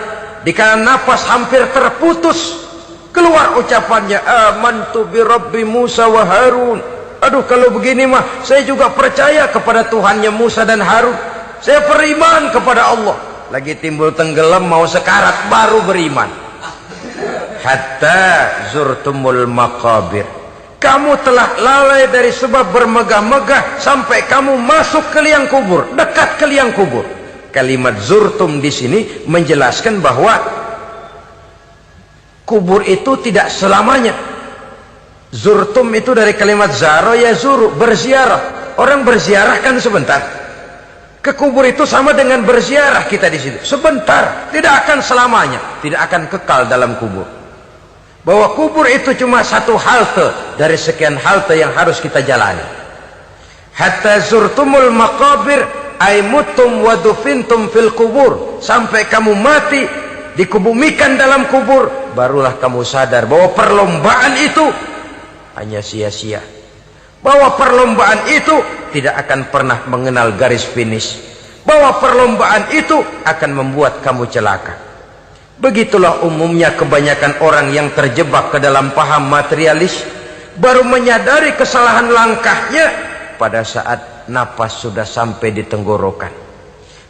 dikala napas hampir terputus, keluar ucapannya, amantu bi Rabbi Musa wa Harun. Aduh, kalau begini mah saya juga percaya kepada Tuhannya Musa dan Harun. Saya beriman kepada Allah. Lagi timbul tenggelam mau sekarat baru beriman. Hatta zurtumul maqabir. Kamu telah lalai dari sebab bermegah-megah sampai kamu masuk ke liang kubur, dekat ke liang kubur. Kalimat zurtum di sini menjelaskan bahwa kubur itu tidak selamanya. Zurtum itu dari kalimat zaro ya zuru, berziarah. Orang berziarah kan sebentar. Ke kubur itu sama dengan berziarah kita di situ. Sebentar, tidak akan selamanya, tidak akan kekal dalam kubur. Bahwa kubur itu cuma satu halte dari sekian halte yang harus kita jalani. Hatta zurtumul maqabir ay mutum wa dufintum fil kubur. Sampai kamu mati, dikubumikan dalam kubur, barulah kamu sadar bahwa perlombaan itu hanya sia-sia. Bahwa perlombaan itu tidak akan pernah mengenal garis finish. Bahwa perlombaan itu akan membuat kamu celaka. Begitulah umumnya kebanyakan orang yang terjebak ke dalam paham materialis, baru menyadari kesalahan langkahnya pada saat napas sudah sampai di tenggorokan.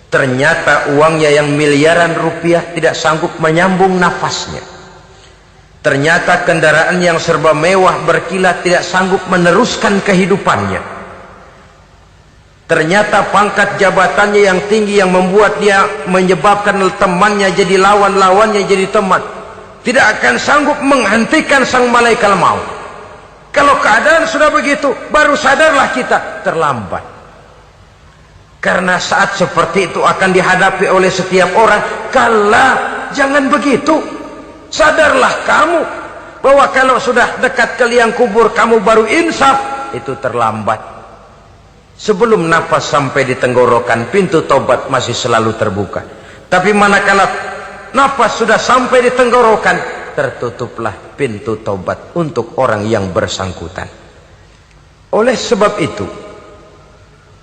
Ternyata uangnya yang miliaran rupiah tidak sanggup menyambung nafasnya. Ternyata kendaraan yang serba mewah berkilat tidak sanggup meneruskan kehidupannya. Ternyata pangkat jabatannya yang tinggi yang membuat dia menyebabkan temannya jadi lawan, lawannya jadi teman, tidak akan sanggup menghentikan sang malaikat maut. Kalau keadaan sudah begitu, baru sadarlah kita terlambat. Karena saat seperti itu akan dihadapi oleh setiap orang. Kala, jangan begitu. Sadarlah kamu bahwa kalau sudah dekat ke liang kubur kamu baru insaf, itu terlambat. Sebelum nafas sampai di tenggorokan, pintu tobat masih selalu terbuka. Tapi manakala nafas sudah sampai di tenggorokan, tertutuplah pintu tobat untuk orang yang bersangkutan. Oleh sebab itu,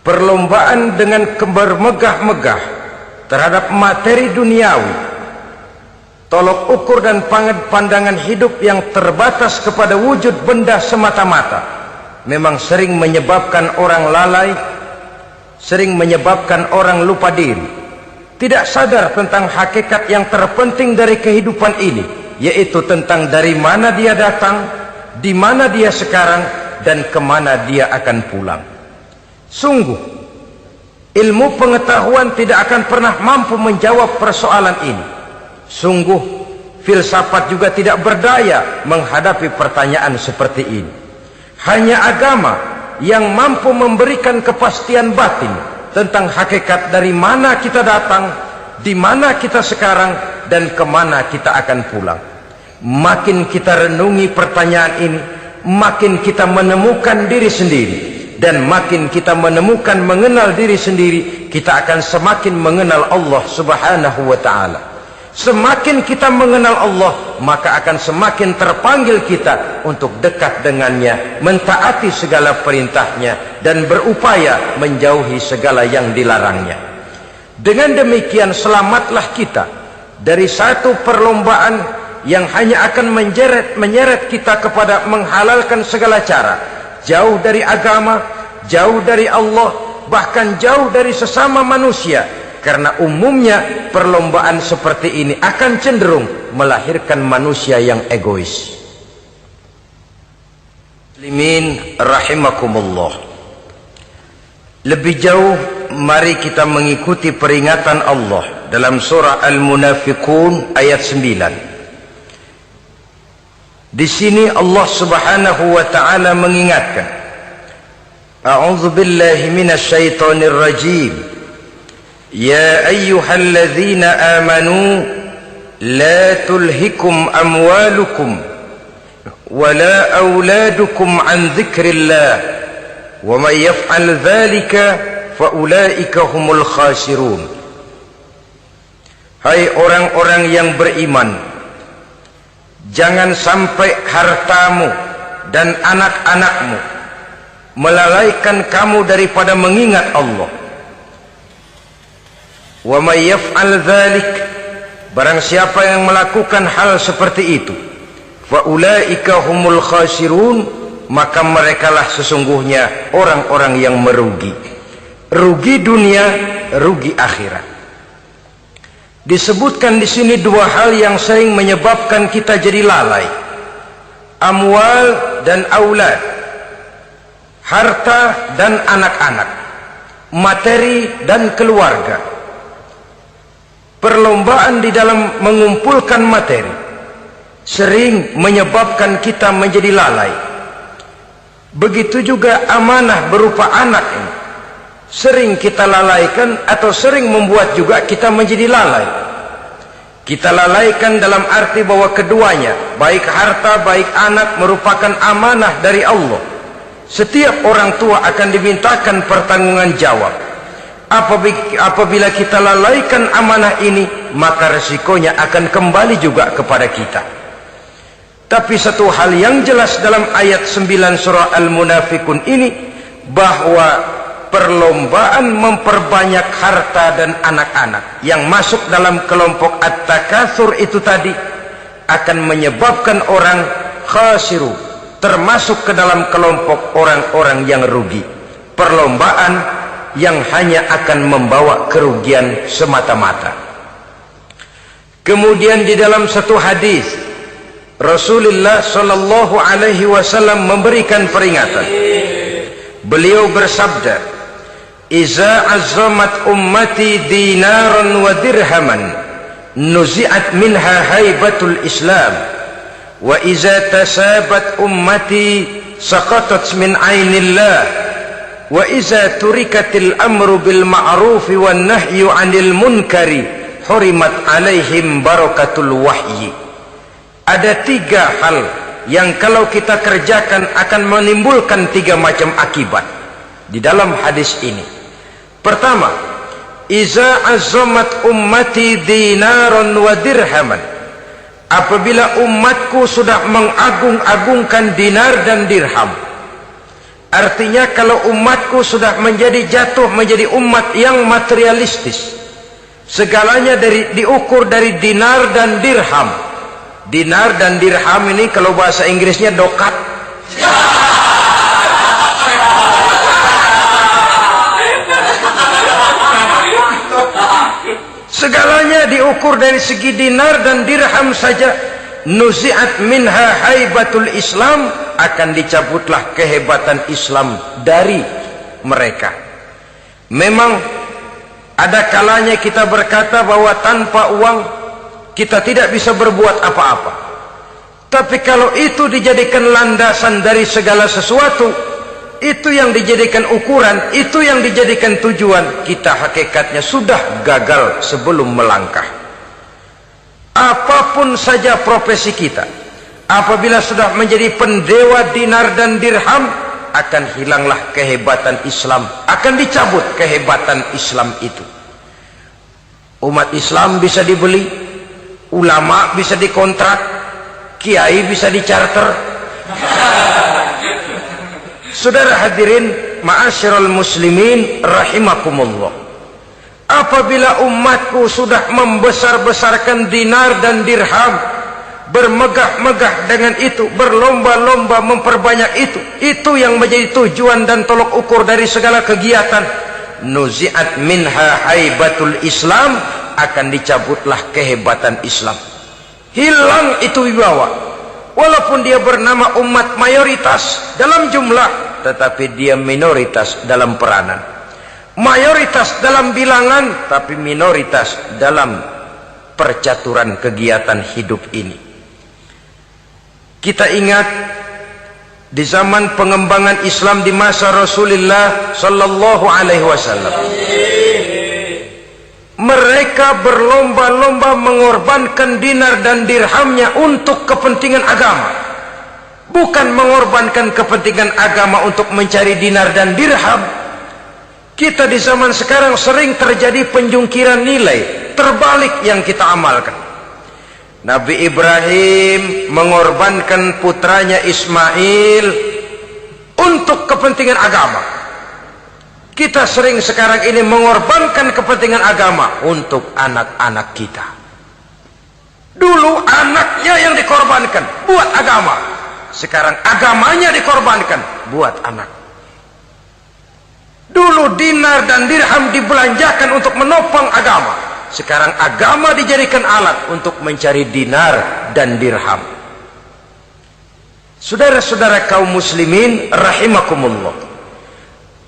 perlombaan dengan bermegah-megah terhadap materi duniawi, tolok ukur dan pandangan hidup yang terbatas kepada wujud benda semata-mata, memang sering menyebabkan orang lalai, sering menyebabkan orang lupa diri, tidak sadar tentang hakikat yang terpenting dari kehidupan ini, yaitu tentang dari mana dia datang, di mana dia sekarang, dan kemana dia akan pulang. Sungguh, ilmu pengetahuan tidak akan pernah mampu menjawab persoalan ini. Sungguh, filsafat juga tidak berdaya menghadapi pertanyaan seperti ini. Hanya agama yang mampu memberikan kepastian batin tentang hakikat dari mana kita datang, di mana kita sekarang, dan kemana kita akan pulang. Makin kita renungi pertanyaan ini, makin kita menemukan diri sendiri. Dan makin kita menemukan mengenal diri sendiri, kita akan semakin mengenal Allah Subhanahu wa ta'ala. Semakin kita mengenal Allah, maka akan semakin terpanggil kita untuk dekat dengannya, mentaati segala perintahnya, dan berupaya menjauhi segala yang dilarangnya. Dengan demikian selamatlah kita dari satu perlombaan yang hanya akan menyeret kita kepada menghalalkan segala cara, jauh dari agama, jauh dari Allah, bahkan jauh dari sesama manusia. Karena umumnya perlombaan seperti ini akan cenderung melahirkan manusia yang egois. Muslimin rahimakumullah. Lebih jauh, mari kita mengikuti peringatan Allah dalam surah Al-Munafiqun ayat 9. Di sini Allah Subhanahu wa taala mengingatkan, A'udzu billahi minasy syaithanir rajim. Ya ayyuhalladzina amanu la tulhikum amwalukum wala auladukum an dzikrillah wa may yaf'al dzalika fa ulaika humul khasirun. Hai orang-orang yang beriman, jangan sampai hartamu dan anak-anakmu melalaikan kamu daripada mengingat Allah. Wa may yaf'al dzalik, barang siapa yang melakukan hal seperti itu, fa ulaika humul khasirun, maka merekalah sesungguhnya orang-orang yang merugi. Rugi dunia, rugi akhirat. Disebutkan di sini dua hal yang sering menyebabkan kita jadi lalai. Amwal dan aulad. Harta dan anak-anak. Materi dan keluarga. Perlombaan di dalam mengumpulkan materi sering menyebabkan kita menjadi lalai. Begitu juga amanah berupa anak ini sering kita lalaikan atau sering membuat juga kita menjadi lalai. Kita lalaikan dalam arti bahwa keduanya, baik harta baik anak, merupakan amanah dari Allah. Setiap orang tua akan dimintakan pertanggungan jawab. Apabila kita lalaikan amanah ini, maka resikonya akan kembali juga kepada kita. Tapi satu hal yang jelas dalam ayat 9 surah Al-Munafikun ini, bahwa perlombaan memperbanyak harta dan anak-anak yang masuk dalam kelompok at-takatsur itu tadi akan menyebabkan orang khasiru, termasuk ke dalam kelompok orang-orang yang rugi. Perlombaan yang hanya akan membawa kerugian semata-mata. Kemudian di dalam satu hadis Rasulullah sallallahu alaihi wasallam memberikan peringatan. Beliau bersabda, "Iza azzamat ummati dinaran wa dirhaman, nuzi'at minha haibatul Islam. Wa iza tasabat ummati saqatat min ainillah. Wa iza turikatil amru bil ma'rufi wan nahyu 'anil munkari, hurimat 'alaihim barakatul wahyi." Ada tiga hal yang kalau kita kerjakan akan menimbulkan tiga macam akibat di dalam hadis ini. Pertama, iza azzamat ummati dinaran wa dirhaman. Apabila umatku sudah mengagung-agungkan dinar dan dirham. Artinya kalau umatku sudah jatuh menjadi umat yang materialistis. Segalanya diukur dari dinar dan dirham. Dinar dan dirham ini kalau bahasa Inggrisnya dokat. Segalanya diukur dari segi dinar dan dirham saja. Nuzi'at minha haibatul Islam, akan dicabutlah kehebatan Islam dari mereka. Memang ada kalanya kita berkata bahwa tanpa uang kita tidak bisa berbuat apa-apa. Tapi kalau itu dijadikan landasan dari segala sesuatu, itu yang dijadikan ukuran, itu yang dijadikan tujuan, kita hakikatnya sudah gagal sebelum melangkah. Apapun saja profesi kita, apabila sudah menjadi pendewa dinar dan dirham, akan hilanglah kehebatan Islam, akan dicabut kehebatan Islam itu. Umat Islam bisa dibeli, ulama bisa dikontrak, kiai bisa dicarter. Saudara hadirin ma'asyiral muslimin rahimakumullah. Apabila umatku sudah membesar-besarkan dinar dan dirham, bermegah-megah dengan itu, berlomba-lomba memperbanyak itu yang menjadi tujuan dan tolok ukur dari segala kegiatan, nuzi'at minha haibatul Islam, akan dicabutlah kehebatan Islam. Hilang itu wibawa. Walaupun dia bernama umat mayoritas dalam jumlah, tetapi dia minoritas dalam peranan. Mayoritas dalam bilangan, tapi minoritas dalam percaturan kegiatan hidup ini. Kita ingat di zaman pengembangan Islam di masa Rasulullah sallallahu alaihi wasallam, mereka berlomba-lomba mengorbankan dinar dan dirhamnya untuk kepentingan agama. Bukan mengorbankan kepentingan agama untuk mencari dinar dan dirham. Kita di zaman sekarang sering terjadi penjungkiran nilai, terbalik yang kita amalkan. Nabi Ibrahim mengorbankan putranya Ismail untuk kepentingan agama. Kita sering sekarang ini mengorbankan kepentingan agama untuk anak-anak kita. Dulu anaknya yang dikorbankan buat agama. sekarang agamanya dikorbankan buat anak. Dulu dinar dan dirham dibelanjakan untuk menopang agama, sekarang agama dijadikan alat untuk mencari dinar dan dirham. Saudara-saudara kaum muslimin rahimakumullah,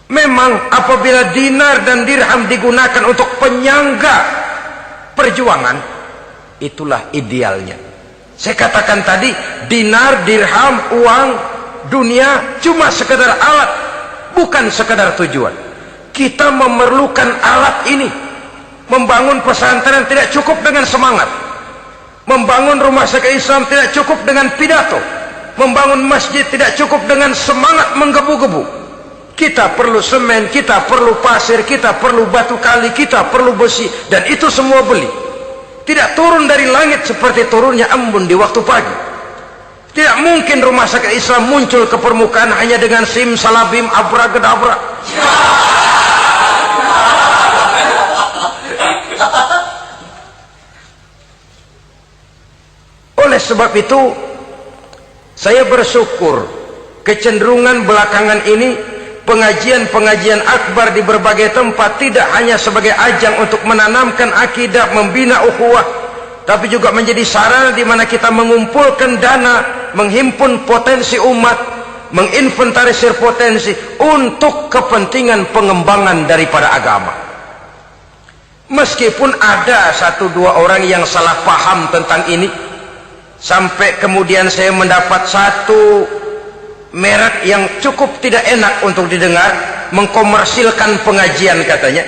memang apabila dinar dan dirham digunakan untuk penyangga perjuangan, itulah idealnya. Saya katakan tadi, dinar, dirham, uang, dunia cuma sekedar alat, bukan sekedar tujuan. Kita memerlukan alat ini. Membangun pesantren tidak cukup dengan semangat. Membangun rumah sakit Islam tidak cukup dengan pidato. Membangun masjid tidak cukup dengan semangat menggebu-gebu. Kita perlu semen, kita perlu pasir, kita perlu batu kali, kita perlu besi, dan itu semua beli. Tidak turun dari langit seperti turunnya embun di waktu pagi. Tidak mungkin rumah sakit Islam muncul ke permukaan hanya dengan simsalabim abracadabra. Oleh sebab itu, saya bersyukur kecenderungan belakangan ini pengajian-pengajian akbar di berbagai tempat tidak hanya sebagai ajang untuk menanamkan akidah, membina ukhuwah, tapi juga menjadi sarana di mana kita mengumpulkan dana, menghimpun potensi umat, menginventarisir potensi untuk kepentingan pengembangan daripada agama. Meskipun ada satu dua orang yang salah paham tentang ini, sampai kemudian saya mendapat satu merek yang cukup tidak enak untuk didengar, mengkomersilkan pengajian katanya,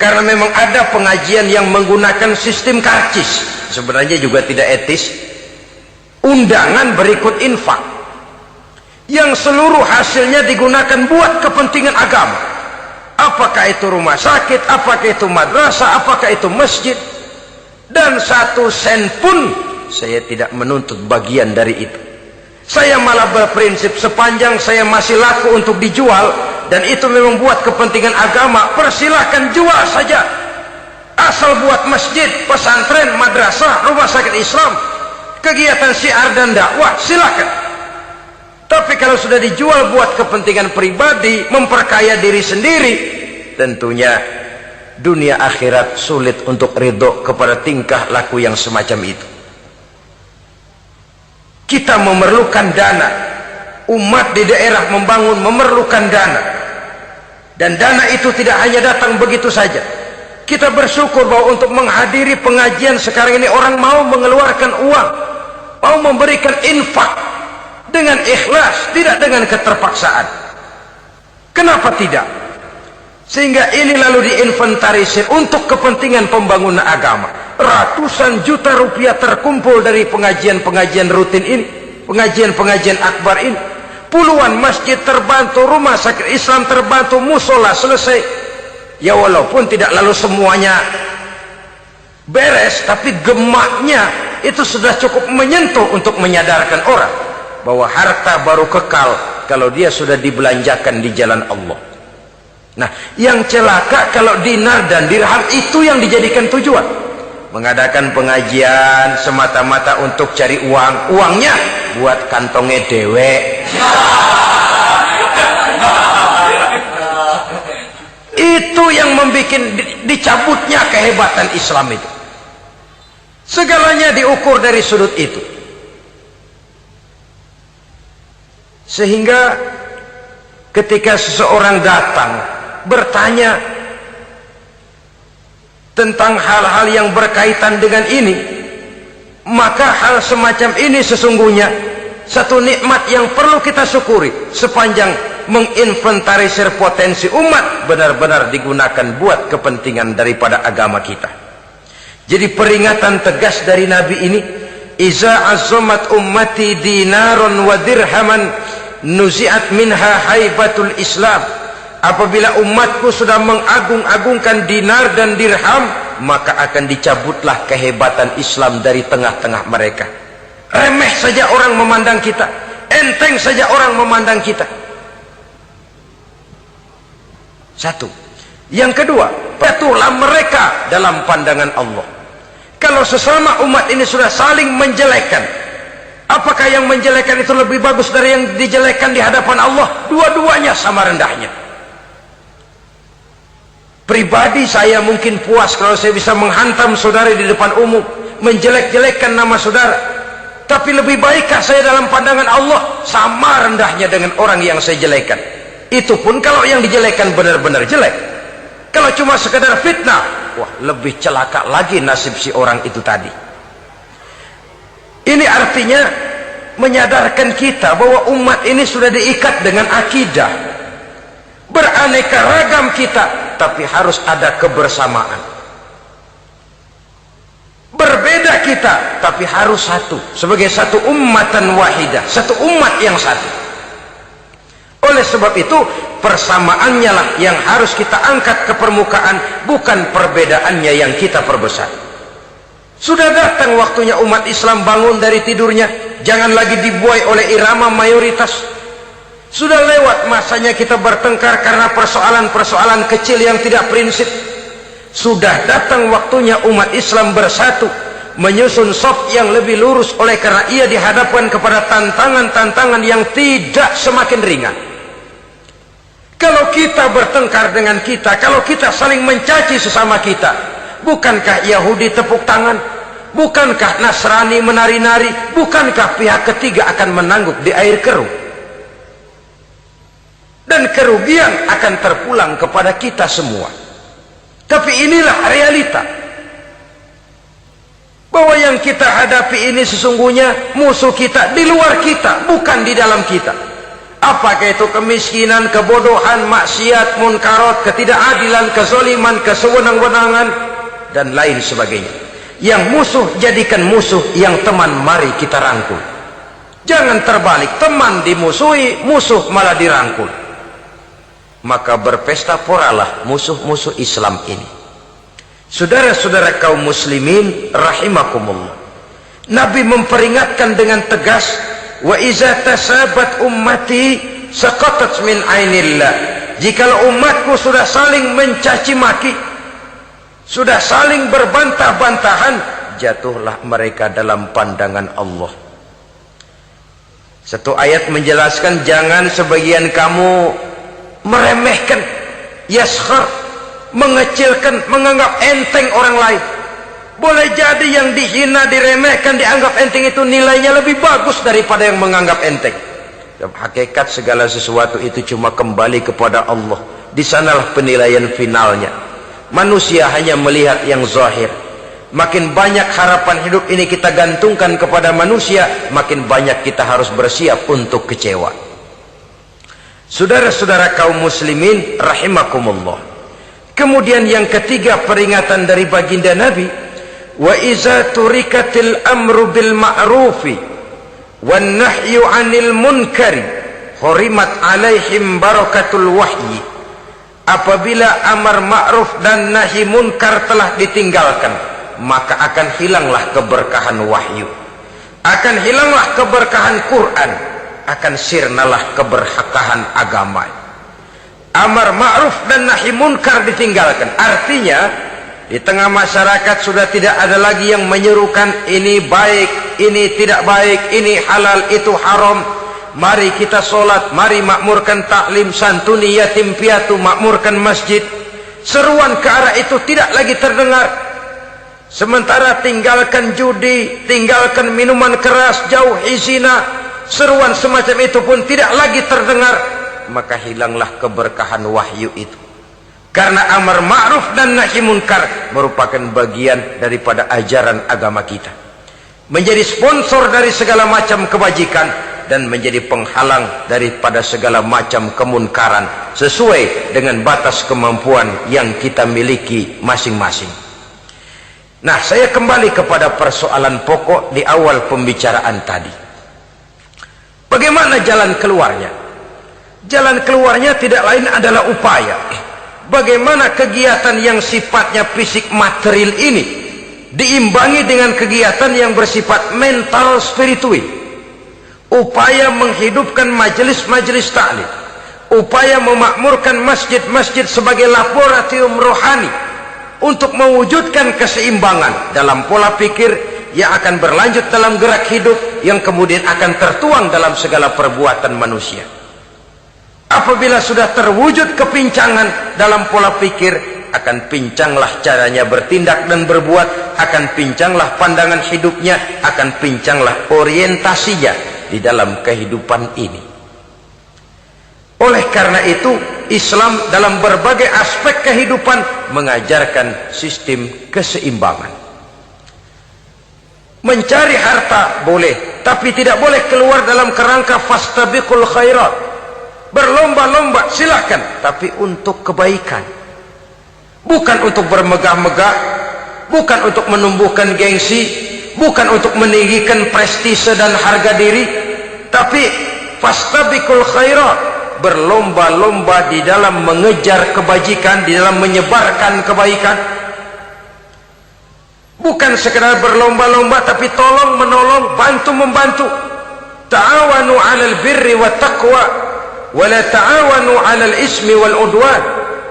karena memang ada pengajian yang menggunakan sistem karcis, sebenarnya juga tidak etis. Undangan berikut infak yang seluruh hasilnya digunakan buat kepentingan agama, apakah itu rumah sakit, apakah itu madrasah, apakah itu masjid, dan 1 sen pun saya tidak menuntut bagian dari itu. Saya malah berprinsip, sepanjang saya masih laku untuk dijual dan itu memang buat kepentingan agama, persilahkan jual saja, asal buat masjid, pesantren, madrasah, rumah sakit Islam, kegiatan syiar dan dakwah, silakan. Tapi kalau sudah dijual buat kepentingan pribadi, memperkaya diri sendiri, tentunya dunia akhirat sulit untuk ridho kepada tingkah laku yang semacam itu. Kita memerlukan dana, umat di daerah membangun memerlukan dana, dan dana itu tidak hanya datang begitu saja. Kita bersyukur bahwa untuk menghadiri pengajian sekarang ini orang mau mengeluarkan uang, mau memberikan infak dengan ikhlas, tidak dengan keterpaksaan. Kenapa tidak? Sehingga ini lalu diinventarisir untuk kepentingan pembangunan agama. Ratusan juta rupiah terkumpul dari pengajian-pengajian rutin ini, pengajian-pengajian akbar ini. Puluhan masjid terbantu, rumah sakit Islam terbantu, musola selesai. Ya walaupun tidak lalu semuanya beres, tapi gemaknya itu sudah cukup menyentuh untuk menyadarkan orang bahwa harta baru kekal kalau dia sudah dibelanjakan di jalan Allah. Nah, yang celaka kalau dinar dan dirham itu yang dijadikan tujuan. Mengadakan pengajian semata-mata untuk cari uang, uangnya buat kantongnya dewe. Itu yang membuat dicabutnya kehebatan Islam itu. Segalanya diukur dari sudut itu. Sehingga ketika seseorang datang bertanya tentang hal-hal yang berkaitan dengan ini, maka hal semacam ini sesungguhnya satu nikmat yang perlu kita syukuri sepanjang menginventarisir potensi umat benar-benar digunakan buat kepentingan daripada agama kita. Jadi peringatan tegas dari Nabi ini, iza azzamat ummati dinaron wa dirhaman nuzi'at minha haibatul Islam. Apabila umatku sudah mengagung-agungkan dinar dan dirham, maka akan dicabutlah kehebatan Islam dari tengah-tengah mereka. Remeh saja orang memandang kita, enteng saja orang memandang kita. Satu. Yang kedua, patuhlah mereka dalam pandangan Allah. Kalau sesama umat ini sudah saling menjelekkan, Apakah yang menjelekkan itu lebih bagus dari yang dijelekkan di hadapan Allah? Dua-duanya sama rendahnya. Pribadi saya mungkin puas kalau saya bisa menghantam saudara di depan umum, menjelek-jelekkan nama saudara. Tapi lebih baikkah saya dalam pandangan Allah? Sama rendahnya dengan orang yang saya jelekkan. Itu pun kalau yang dijelekkan benar-benar jelek. Kalau cuma sekedar fitnah, wah, lebih celaka lagi nasib si orang itu tadi. Ini artinya menyadarkan kita bahwa umat ini sudah diikat dengan akidah. Beraneka ragam kita, tapi harus ada kebersamaan. Berbeda kita, tapi harus satu. Sebagai satu ummatan wahidah, satu umat yang satu. Oleh sebab itu, persamaannya lah yang harus kita angkat ke permukaan, bukan perbedaannya yang kita perbesar. Sudah datang waktunya umat Islam bangun dari tidurnya, jangan lagi dibuai oleh irama mayoritas. Sudah lewat masanya kita bertengkar karena persoalan-persoalan kecil yang tidak prinsip. Sudah datang waktunya umat Islam bersatu, menyusun shaf yang lebih lurus, oleh karena ia dihadapkan kepada tantangan-tantangan yang tidak semakin ringan. Kalau kita bertengkar dengan kita, kalau kita saling mencaci sesama kita, bukankah Yahudi tepuk tangan? Bukankah Nasrani menari-nari? Bukankah pihak ketiga akan menangguk di air keruh? Dan kerugian akan terpulang kepada kita semua. Tapi inilah realita. Bahwa yang kita hadapi ini sesungguhnya musuh kita di luar kita, bukan di dalam kita. Apakah itu kemiskinan, kebodohan, maksiat, munkarat, ketidakadilan, kezaliman, kesewenang-wenangan, dan lain sebagainya. Yang musuh jadikan musuh, yang teman mari kita rangkul. Jangan terbalik, teman dimusuhi, musuh malah dirangkul. Maka berpesta poralah musuh-musuh Islam ini. Saudara-saudara kaum muslimin rahimakumullah, Nabi memperingatkan dengan tegas, wa iza tasabat ummati saqatat min ainillah. Jikalau umatku sudah saling mencaci maki, sudah saling berbantah-bantahan, jatuhlah mereka dalam pandangan Allah. Satu ayat menjelaskan jangan sebagian kamu meremehkan, yaskhar, mengecilkan, menganggap enteng orang lain. Boleh jadi yang dihina, diremehkan, dianggap enteng itu nilainya lebih bagus daripada yang menganggap enteng. Dan hakikat segala sesuatu itu cuma kembali kepada Allah. Di sanalah penilaian finalnya. Manusia hanya melihat yang zahir. Makin banyak harapan hidup ini kita gantungkan kepada manusia, makin banyak kita harus bersiap untuk kecewa. Saudara-saudara kaum muslimin rahimakumullah. Kemudian yang ketiga peringatan dari baginda Nabi, wa iza turikatil amru bil ma'rufi wan nahyu 'anil munkari hurimat 'alaihim barakatul wahyi. Apabila amar ma'ruf dan nahi munkar telah ditinggalkan, maka akan hilanglah keberkahan wahyu, akan hilanglah keberkahan Quran, akan sirnalah keberkahan agama. Amar ma'ruf dan nahi munkar ditinggalkan, artinya di tengah masyarakat sudah tidak ada lagi yang menyerukan ini baik, ini tidak baik, ini halal, itu haram. Mari kita sholat, mari makmurkan taklim, santuni yatim piatu, makmurkan masjid. Seruan ke arah itu tidak lagi terdengar. Sementara tinggalkan judi, tinggalkan minuman keras, jauhi zina, seruan semacam itu pun tidak lagi terdengar. Maka hilanglah keberkahan wahyu itu. Karena amar ma'ruf dan nahi munkar merupakan bagian daripada ajaran agama kita. Menjadi sponsor dari segala macam kebajikan dan menjadi penghalang daripada segala macam kemunkaran sesuai dengan batas kemampuan yang kita miliki masing-masing. Nah, saya kembali kepada persoalan pokok di awal pembicaraan tadi. Bagaimana jalan keluarnya? Jalan keluarnya tidak lain adalah upaya. Bagaimana kegiatan yang sifatnya fisik material ini diimbangi dengan kegiatan yang bersifat mental spiritual. Upaya menghidupkan majelis-majelis taklim, upaya memakmurkan masjid-masjid sebagai laboratorium rohani untuk mewujudkan keseimbangan dalam pola pikir, yang akan berlanjut dalam gerak hidup yang kemudian akan tertuang dalam segala perbuatan manusia. Apabila sudah terwujud kepincangan dalam pola pikir, akan pincanglah caranya bertindak dan berbuat, akan pincanglah pandangan hidupnya, akan pincanglah orientasinya di dalam kehidupan ini. Oleh karena itu, Islam dalam berbagai aspek kehidupan mengajarkan sistem keseimbangan. Mencari harta boleh, tapi tidak boleh keluar dalam kerangka fastabiqul khairat. Berlomba-lomba silakan, tapi untuk kebaikan. Bukan untuk bermegah-megah, bukan untuk menumbuhkan gengsi, bukan untuk meninggikan prestise dan harga diri, tapi fastabiqul khairat, berlomba-lomba di dalam mengejar kebajikan, di dalam menyebarkan kebaikan. Bukan sekedar berlomba-lomba, tapi tolong menolong, bantu membantu. Ta'awanu 'alal birri wat taqwa wa la ta'awanu 'alal ismi wal udwan.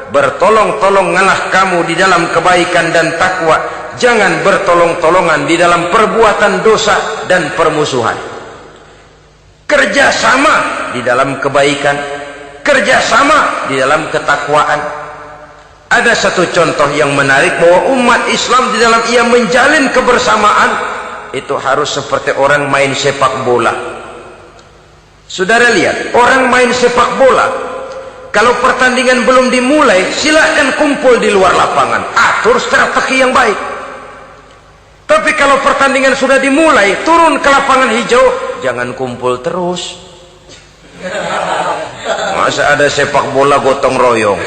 Bertolong-tolonganlah kamu di dalam kebaikan dan takwa, jangan bertolong-tolongan di dalam perbuatan dosa dan permusuhan. Kerjasama di dalam kebaikan, kerjasama di dalam ketakwaan. Ada satu contoh yang menarik bahwa umat Islam di dalam ia menjalin kebersamaan itu harus seperti orang main sepak bola. Saudara lihat, orang main sepak bola, kalau pertandingan belum dimulai, silakan kumpul di luar lapangan, atur strategi yang baik. Tapi kalau pertandingan sudah dimulai, turun ke lapangan hijau, jangan kumpul terus. Masa ada sepak bola gotong royong,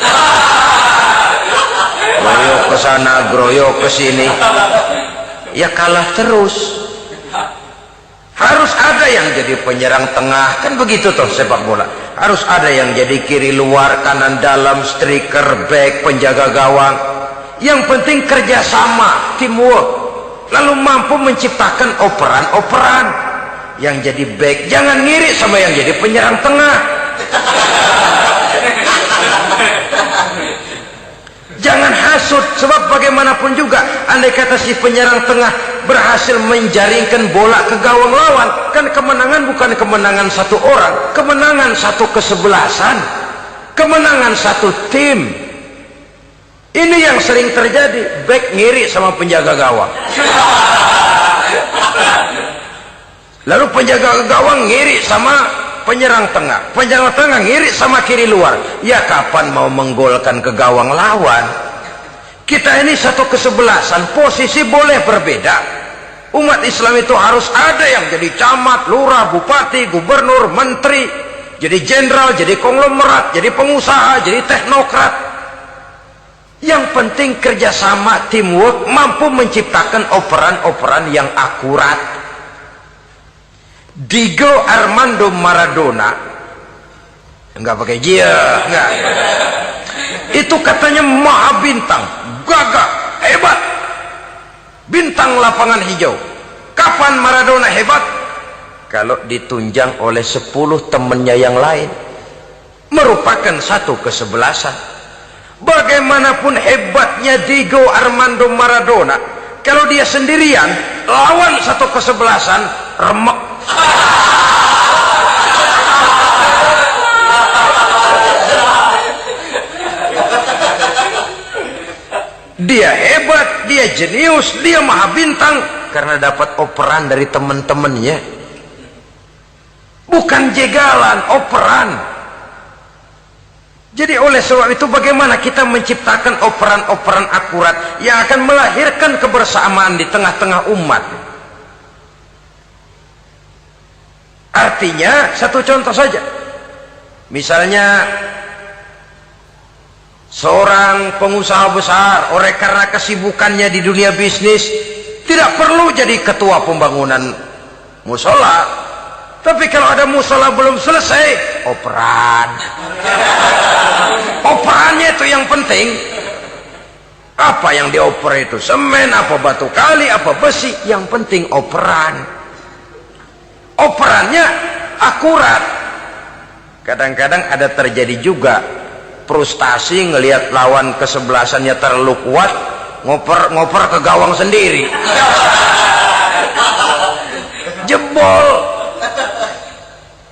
groyok ke sana, groyok ke sini, ya kalah terus. Harus ada yang jadi penyerang tengah, kan begitu toh sepak bola. Harus ada yang jadi kiri luar, kanan dalam, striker, back, penjaga gawang. Yang penting kerjasama, teamwork, lalu mampu menciptakan operan-operan. Yang jadi back jangan ngiri sama yang jadi penyerang tengah. Jangan hasut, sebab bagaimanapun juga andai kata si penyerang tengah berhasil menjaringkan bola ke gawang lawan, kan kemenangan bukan kemenangan satu orang, kemenangan satu kesebelasan, kemenangan satu tim. Ini yang sering terjadi, back ngiri sama penjaga gawang, lalu penjaga gawang ngiri sama penyerang tengah, penyerang tengah ngiri sama kiri luar. Ya kapan mau menggolkan ke gawang lawan? Kita ini satu kesebelasan, posisi boleh berbeda. Umat Islam itu harus ada yang jadi camat, lurah, bupati, gubernur, menteri, jadi jenderal, jadi konglomerat, jadi pengusaha, jadi teknokrat. Yang penting kerjasama, teamwork, mampu menciptakan operan-operan yang akurat. Diego Armando Maradona, enggak pakai dia, enggak. Itu katanya maha bintang, gagah, hebat, bintang lapangan hijau. Kapan Maradona hebat? Kalau ditunjang oleh 10 temannya yang lain, merupakan satu kesebelasan. Bagaimanapun hebatnya Diego Armando Maradona, kalau dia sendirian lawan satu kesebelasan, remek. Dia hebat, dia jenius, dia maha bintang karena dapat operan dari teman-temannya. Bukan jegalan, operan. Jadi oleh sebab itu bagaimana kita menciptakan operan-operan akurat yang akan melahirkan kebersamaan di tengah-tengah umat. Artinya satu contoh saja, misalnya seorang pengusaha besar, oleh karena kesibukannya di dunia bisnis, tidak perlu jadi ketua pembangunan musola. Tapi kalau ada musola belum selesai, operan. Operannya itu yang penting. Apa yang dioper itu? Semen, apa batu kali, apa besi? Yang penting operan. Operannya akurat. Kadang-kadang ada terjadi juga frustasi ngelihat lawan kesebelasannya terlalu kuat, ngoper ke gawang sendiri. jebol.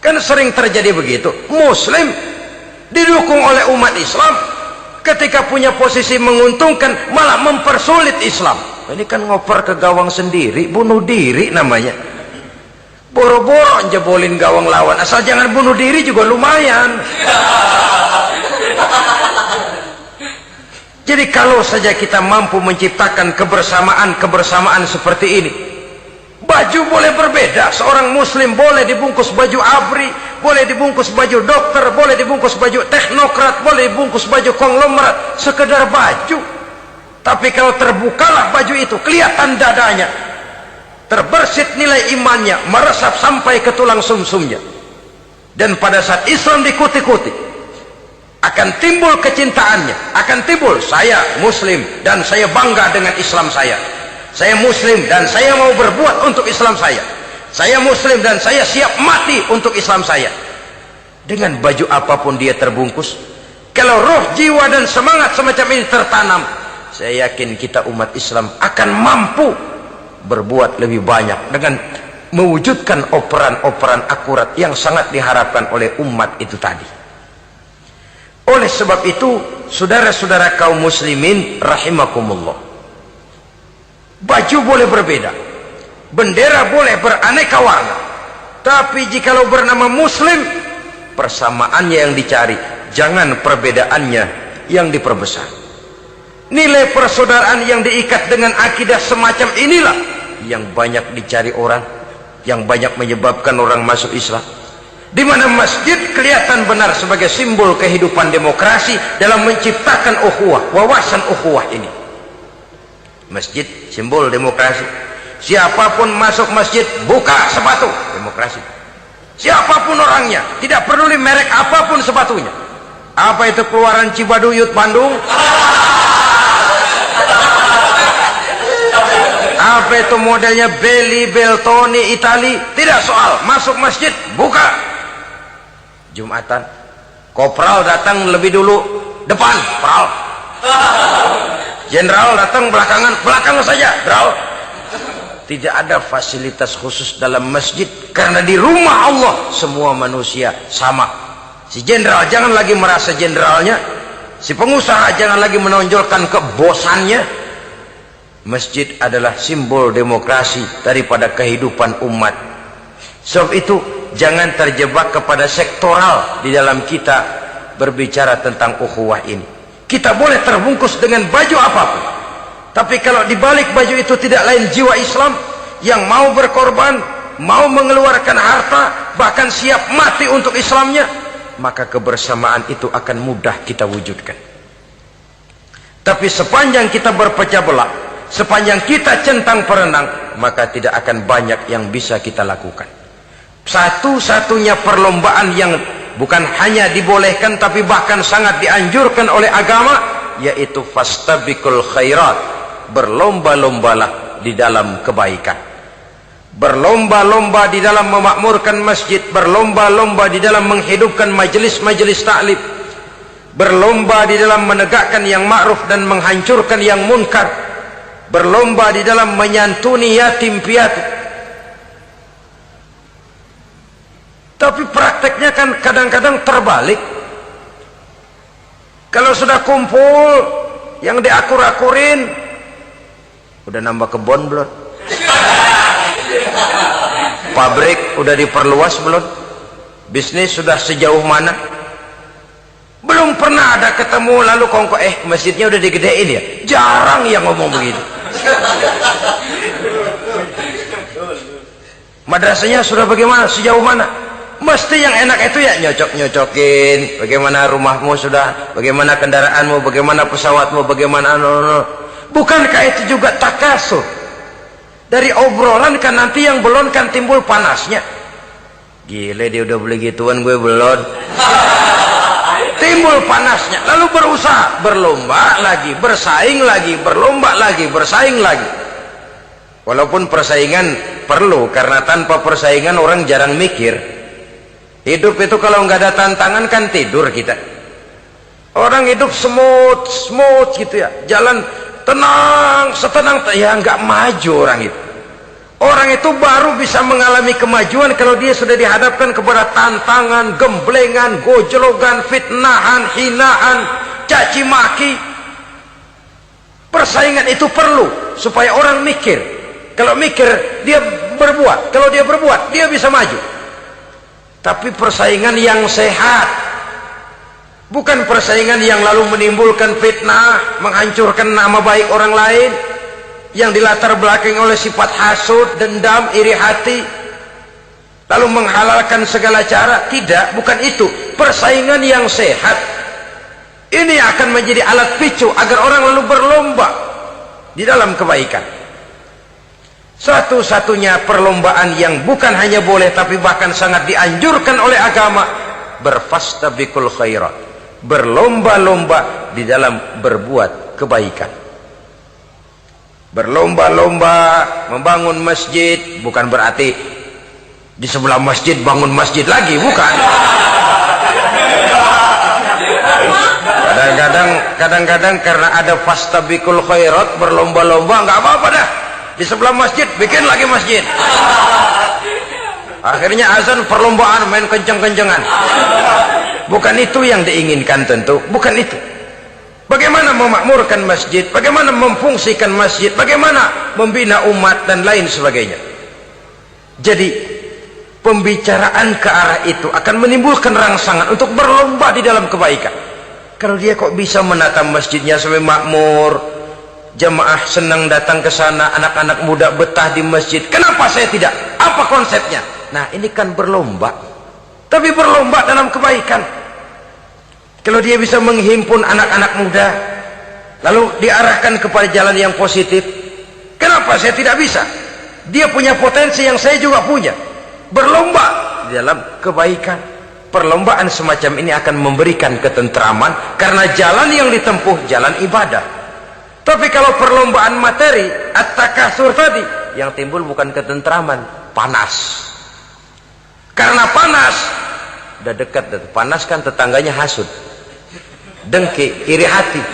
Kan sering terjadi begitu. Muslim didukung oleh umat Islam, ketika punya posisi menguntungkan malah mempersulit Islam. Ini kan ngoper ke gawang sendiri, bunuh diri namanya. Boro-boro jebolin gawang lawan, asal jangan bunuh diri juga lumayan. Jadi kalau saja kita mampu menciptakan kebersamaan seperti ini, baju boleh berbeda. Seorang muslim boleh dibungkus baju ABRI, boleh dibungkus baju dokter, boleh dibungkus baju teknokrat, boleh dibungkus baju konglomerat, sekedar baju. Tapi kalau terbukalah baju itu, kelihatan dadanya, terbersit nilai imannya, meresap sampai ke tulang sumsumnya. Dan pada saat Islam dikuti-kuti, akan timbul kecintaannya, akan timbul, saya muslim dan saya bangga dengan Islam saya. Saya muslim dan saya mau berbuat untuk Islam saya. Saya muslim dan saya siap mati untuk Islam saya. Dengan baju apapun dia terbungkus, kalau roh, jiwa dan semangat semacam ini tertanam, saya yakin kita umat Islam akan mampu berbuat lebih banyak dengan mewujudkan operan-operan akurat yang sangat diharapkan oleh umat itu tadi. Oleh sebab itu, saudara-saudara kaum muslimin rahimakumullah, baju boleh berbeda, bendera boleh beraneka warna, tapi jikalau bernama muslim, persamaannya yang dicari, jangan perbedaannya yang diperbesar. Nilai persaudaraan yang diikat dengan akidah semacam inilah yang banyak dicari orang, yang banyak menyebabkan orang masuk Islam. Di mana masjid kelihatan benar sebagai simbol kehidupan demokrasi dalam menciptakan ukhuwah, wawasan ukhuwah ini. Masjid simbol demokrasi. Siapapun masuk masjid buka sepatu, demokrasi. Siapapun orangnya, tidak peduli merek apapun sepatunya. Apa itu keluaran Cibaduyut Bandung? Apa itu modelnya Belli, Beltoni, Itali? Tidak soal, masuk masjid buka. Jumatan, kopral datang lebih dulu depan, pral. Jenderal datang belakangan saja, pral. Tidak ada fasilitas khusus dalam masjid, karena di rumah Allah semua manusia sama. Si jenderal jangan lagi merasa jenderalnya, si pengusaha jangan lagi menonjolkan kebosannya. Masjid adalah simbol demokrasi daripada kehidupan umat. Sebab itu jangan terjebak kepada sektoral di dalam kita berbicara tentang ukhuwah ini. Kita boleh terbungkus dengan baju apapun, tapi kalau di balik baju itu tidak lain jiwa Islam yang mau berkorban, mau mengeluarkan harta, bahkan siap mati untuk Islamnya, maka kebersamaan itu akan mudah kita wujudkan. Tapi sepanjang kita berpecah belah, sepanjang kita centang perenang, maka tidak akan banyak yang bisa kita lakukan. Satu-satunya perlombaan yang bukan hanya dibolehkan tapi bahkan sangat dianjurkan oleh agama, yaitu fastabiqul khairat, berlomba-lombalah di dalam kebaikan, berlomba-lomba di dalam memakmurkan masjid, berlomba-lomba di dalam menghidupkan majelis-majelis taklim, berlomba di dalam menegakkan yang ma'ruf dan menghancurkan yang munkar, berlomba di dalam menyantuni yatim piatu. Tapi prakteknya kan kadang-kadang terbalik. Kalau sudah kumpul, yang diakur-akurin, udah nambah kebon belum? Pabrik udah diperluas belum? Bisnis sudah sejauh mana? Belum pernah ada ketemu lalu kongko, masjidnya udah digedein ya? Jarang yang ngomong begitu. Madrasahnya sudah bagaimana? Sejauh mana? Mesti yang enak itu ya nyocok-nyocokin, bagaimana rumahmu sudah, bagaimana kendaraanmu, bagaimana pesawatmu, bagaimana bukankah itu juga takasur? Dari obrolan kan nanti yang belon kan timbul panasnya. Gile dia udah beli gituan, gue belon. Timbul panasnya, lalu berusaha, berlomba lagi, bersaing lagi, berlomba lagi, bersaing lagi. Walaupun persaingan perlu, karena tanpa persaingan orang jarang mikir. Hidup itu kalau nggak ada tantangan kan tidur kita. Orang hidup smooth gitu ya, jalan tenang, setenang ya nggak maju orang itu. Orang itu baru bisa mengalami kemajuan kalau dia sudah dihadapkan kepada tantangan, gemblengan, gojlogan, fitnahan, hinaan, caci maki. Persaingan itu perlu supaya orang mikir. Kalau mikir, dia berbuat. Kalau dia berbuat, dia bisa maju. Tapi persaingan yang sehat, bukan persaingan yang lalu menimbulkan fitnah, menghancurkan nama baik orang lain, yang dilatar belakangi oleh sifat hasud, dendam, iri hati, lalu menghalalkan segala cara. Tidak, bukan itu. Persaingan yang sehat ini akan menjadi alat picu agar orang lalu berlomba di dalam kebaikan. Satu-satunya perlombaan yang bukan hanya boleh tapi bahkan sangat dianjurkan oleh agama, berfastabiqul khairat, berlomba-lomba di dalam berbuat kebaikan. Berlomba-lomba membangun masjid, bukan berarti di sebelah masjid bangun masjid lagi, bukan. Kadang-kadang karena ada fastabiqul khairat, berlomba-lomba, nggak apa-apa dah. Di sebelah masjid bikin lagi masjid. Akhirnya azan perlombaan main kenceng-kencengan. Bukan itu yang diinginkan tentu, bukan itu. Bagaimana memakmurkan masjid, bagaimana memfungsikan masjid, bagaimana membina umat dan lain sebagainya. Jadi pembicaraan ke arah itu akan menimbulkan rangsangan untuk berlomba di dalam kebaikan. Kalau dia kok bisa menata masjidnya sampai makmur, jamaah senang datang ke sana, anak-anak muda betah di masjid, kenapa saya tidak? Apa konsepnya? Nah, ini kan berlomba, tapi berlomba dalam kebaikan. Kalau dia bisa menghimpun anak-anak muda lalu diarahkan kepada jalan yang positif, kenapa saya tidak bisa? Dia punya potensi yang saya juga punya. Berlomba di dalam kebaikan. Perlombaan semacam ini akan memberikan ketentraman karena jalan yang ditempuh jalan ibadah. Tapi kalau perlombaan materi, at-takasur tadi, yang timbul bukan ketentraman, panas. Karena panas, udah dekat, panas kan tetangganya hasud, dengki, iri hati,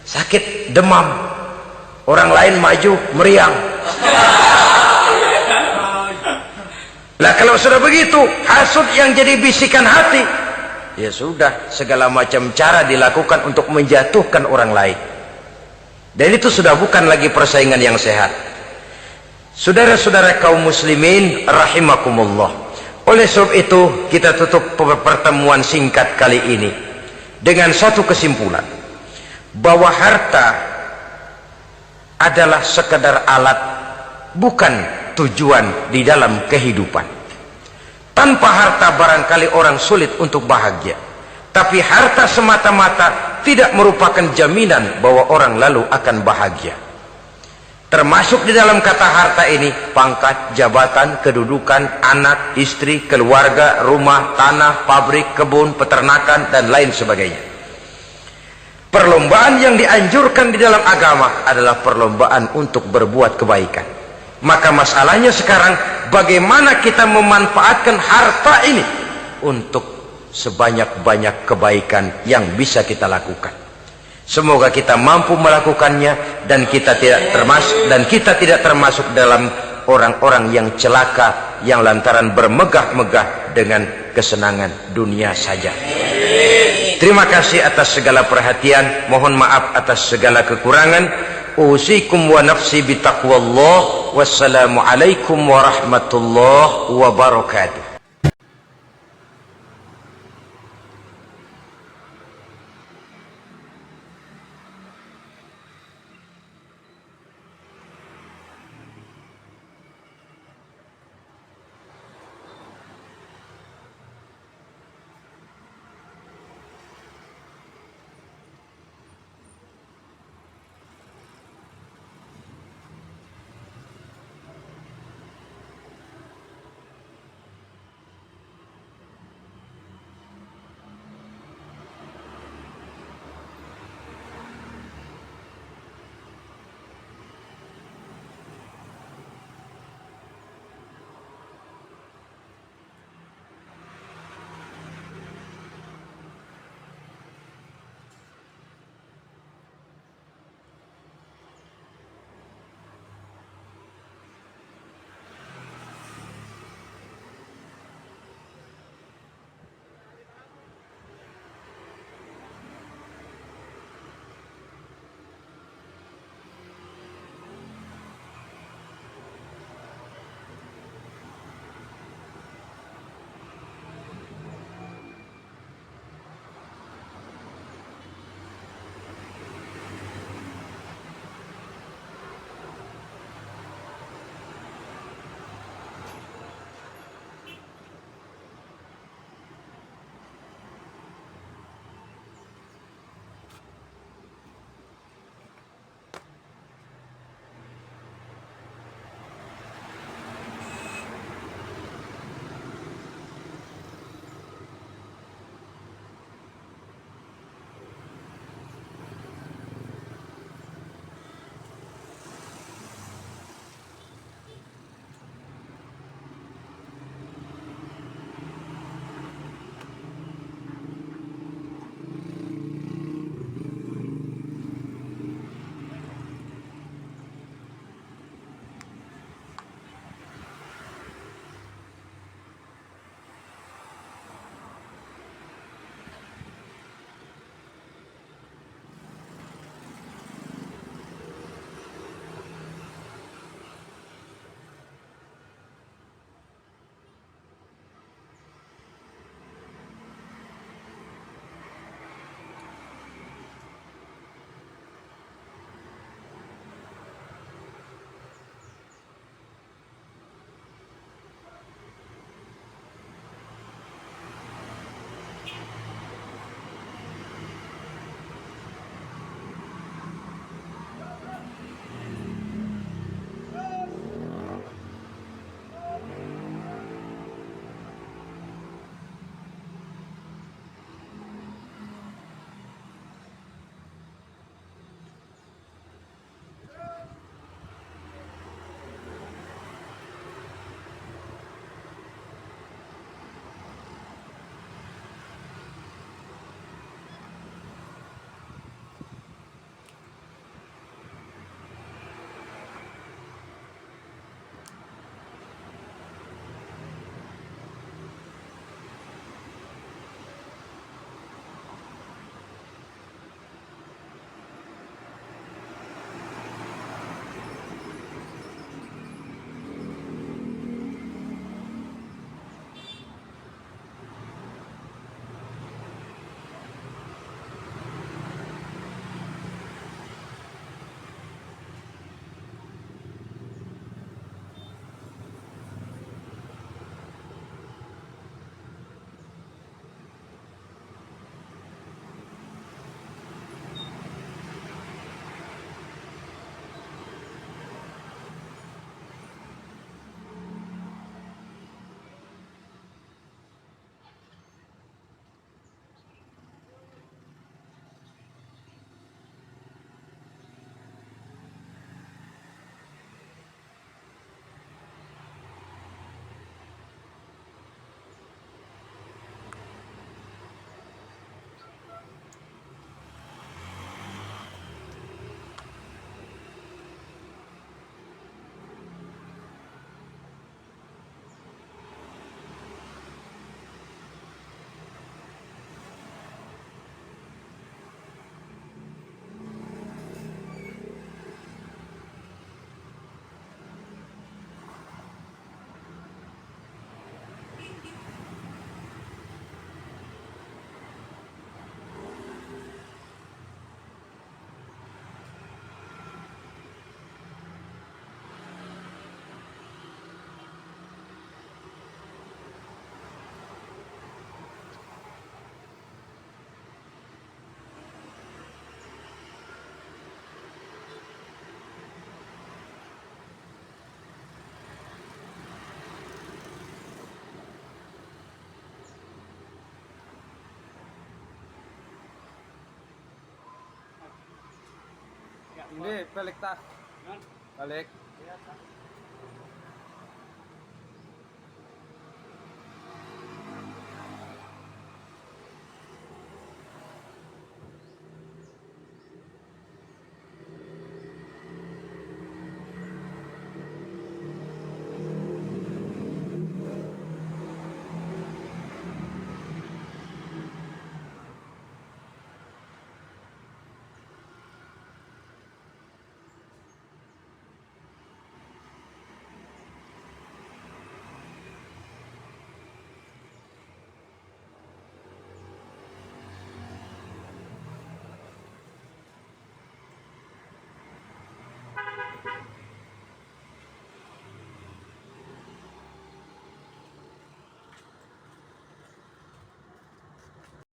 sakit, demam, orang lain maju meriang. Lah kalau sudah begitu, hasud yang jadi bisikan hati, ya sudah, segala macam cara dilakukan untuk menjatuhkan orang lain. Dan itu sudah bukan lagi persaingan yang sehat. Saudara-saudara kaum muslimin rahimakumullah. Oleh sebab itu kita tutup pertemuan singkat kali ini dengan satu kesimpulan, bahwa harta adalah sekedar alat, bukan tujuan di dalam kehidupan. Tanpa harta barangkali orang sulit untuk bahagia, tapi harta semata-mata tidak merupakan jaminan bahwa orang lalu akan bahagia. Termasuk di dalam kata harta ini pangkat, jabatan, kedudukan, anak, istri, keluarga, rumah, tanah, pabrik, kebun, peternakan, dan lain sebagainya. Perlombaan yang dianjurkan di dalam agama adalah perlombaan untuk berbuat kebaikan. Maka masalahnya sekarang, bagaimana kita memanfaatkan harta ini untuk sebanyak-banyak kebaikan yang bisa kita lakukan. Semoga kita mampu melakukannya dan kita tidak termasuk dalam orang-orang yang celaka yang lantaran bermegah-megah dengan kesenangan dunia saja. Terima kasih atas segala perhatian, mohon maaf atas segala kekurangan. Usikum wa nafsi bitaqwallah. Wassalamu alaikum warahmatullahi wabarakatuh. Ini balik tak. Balik.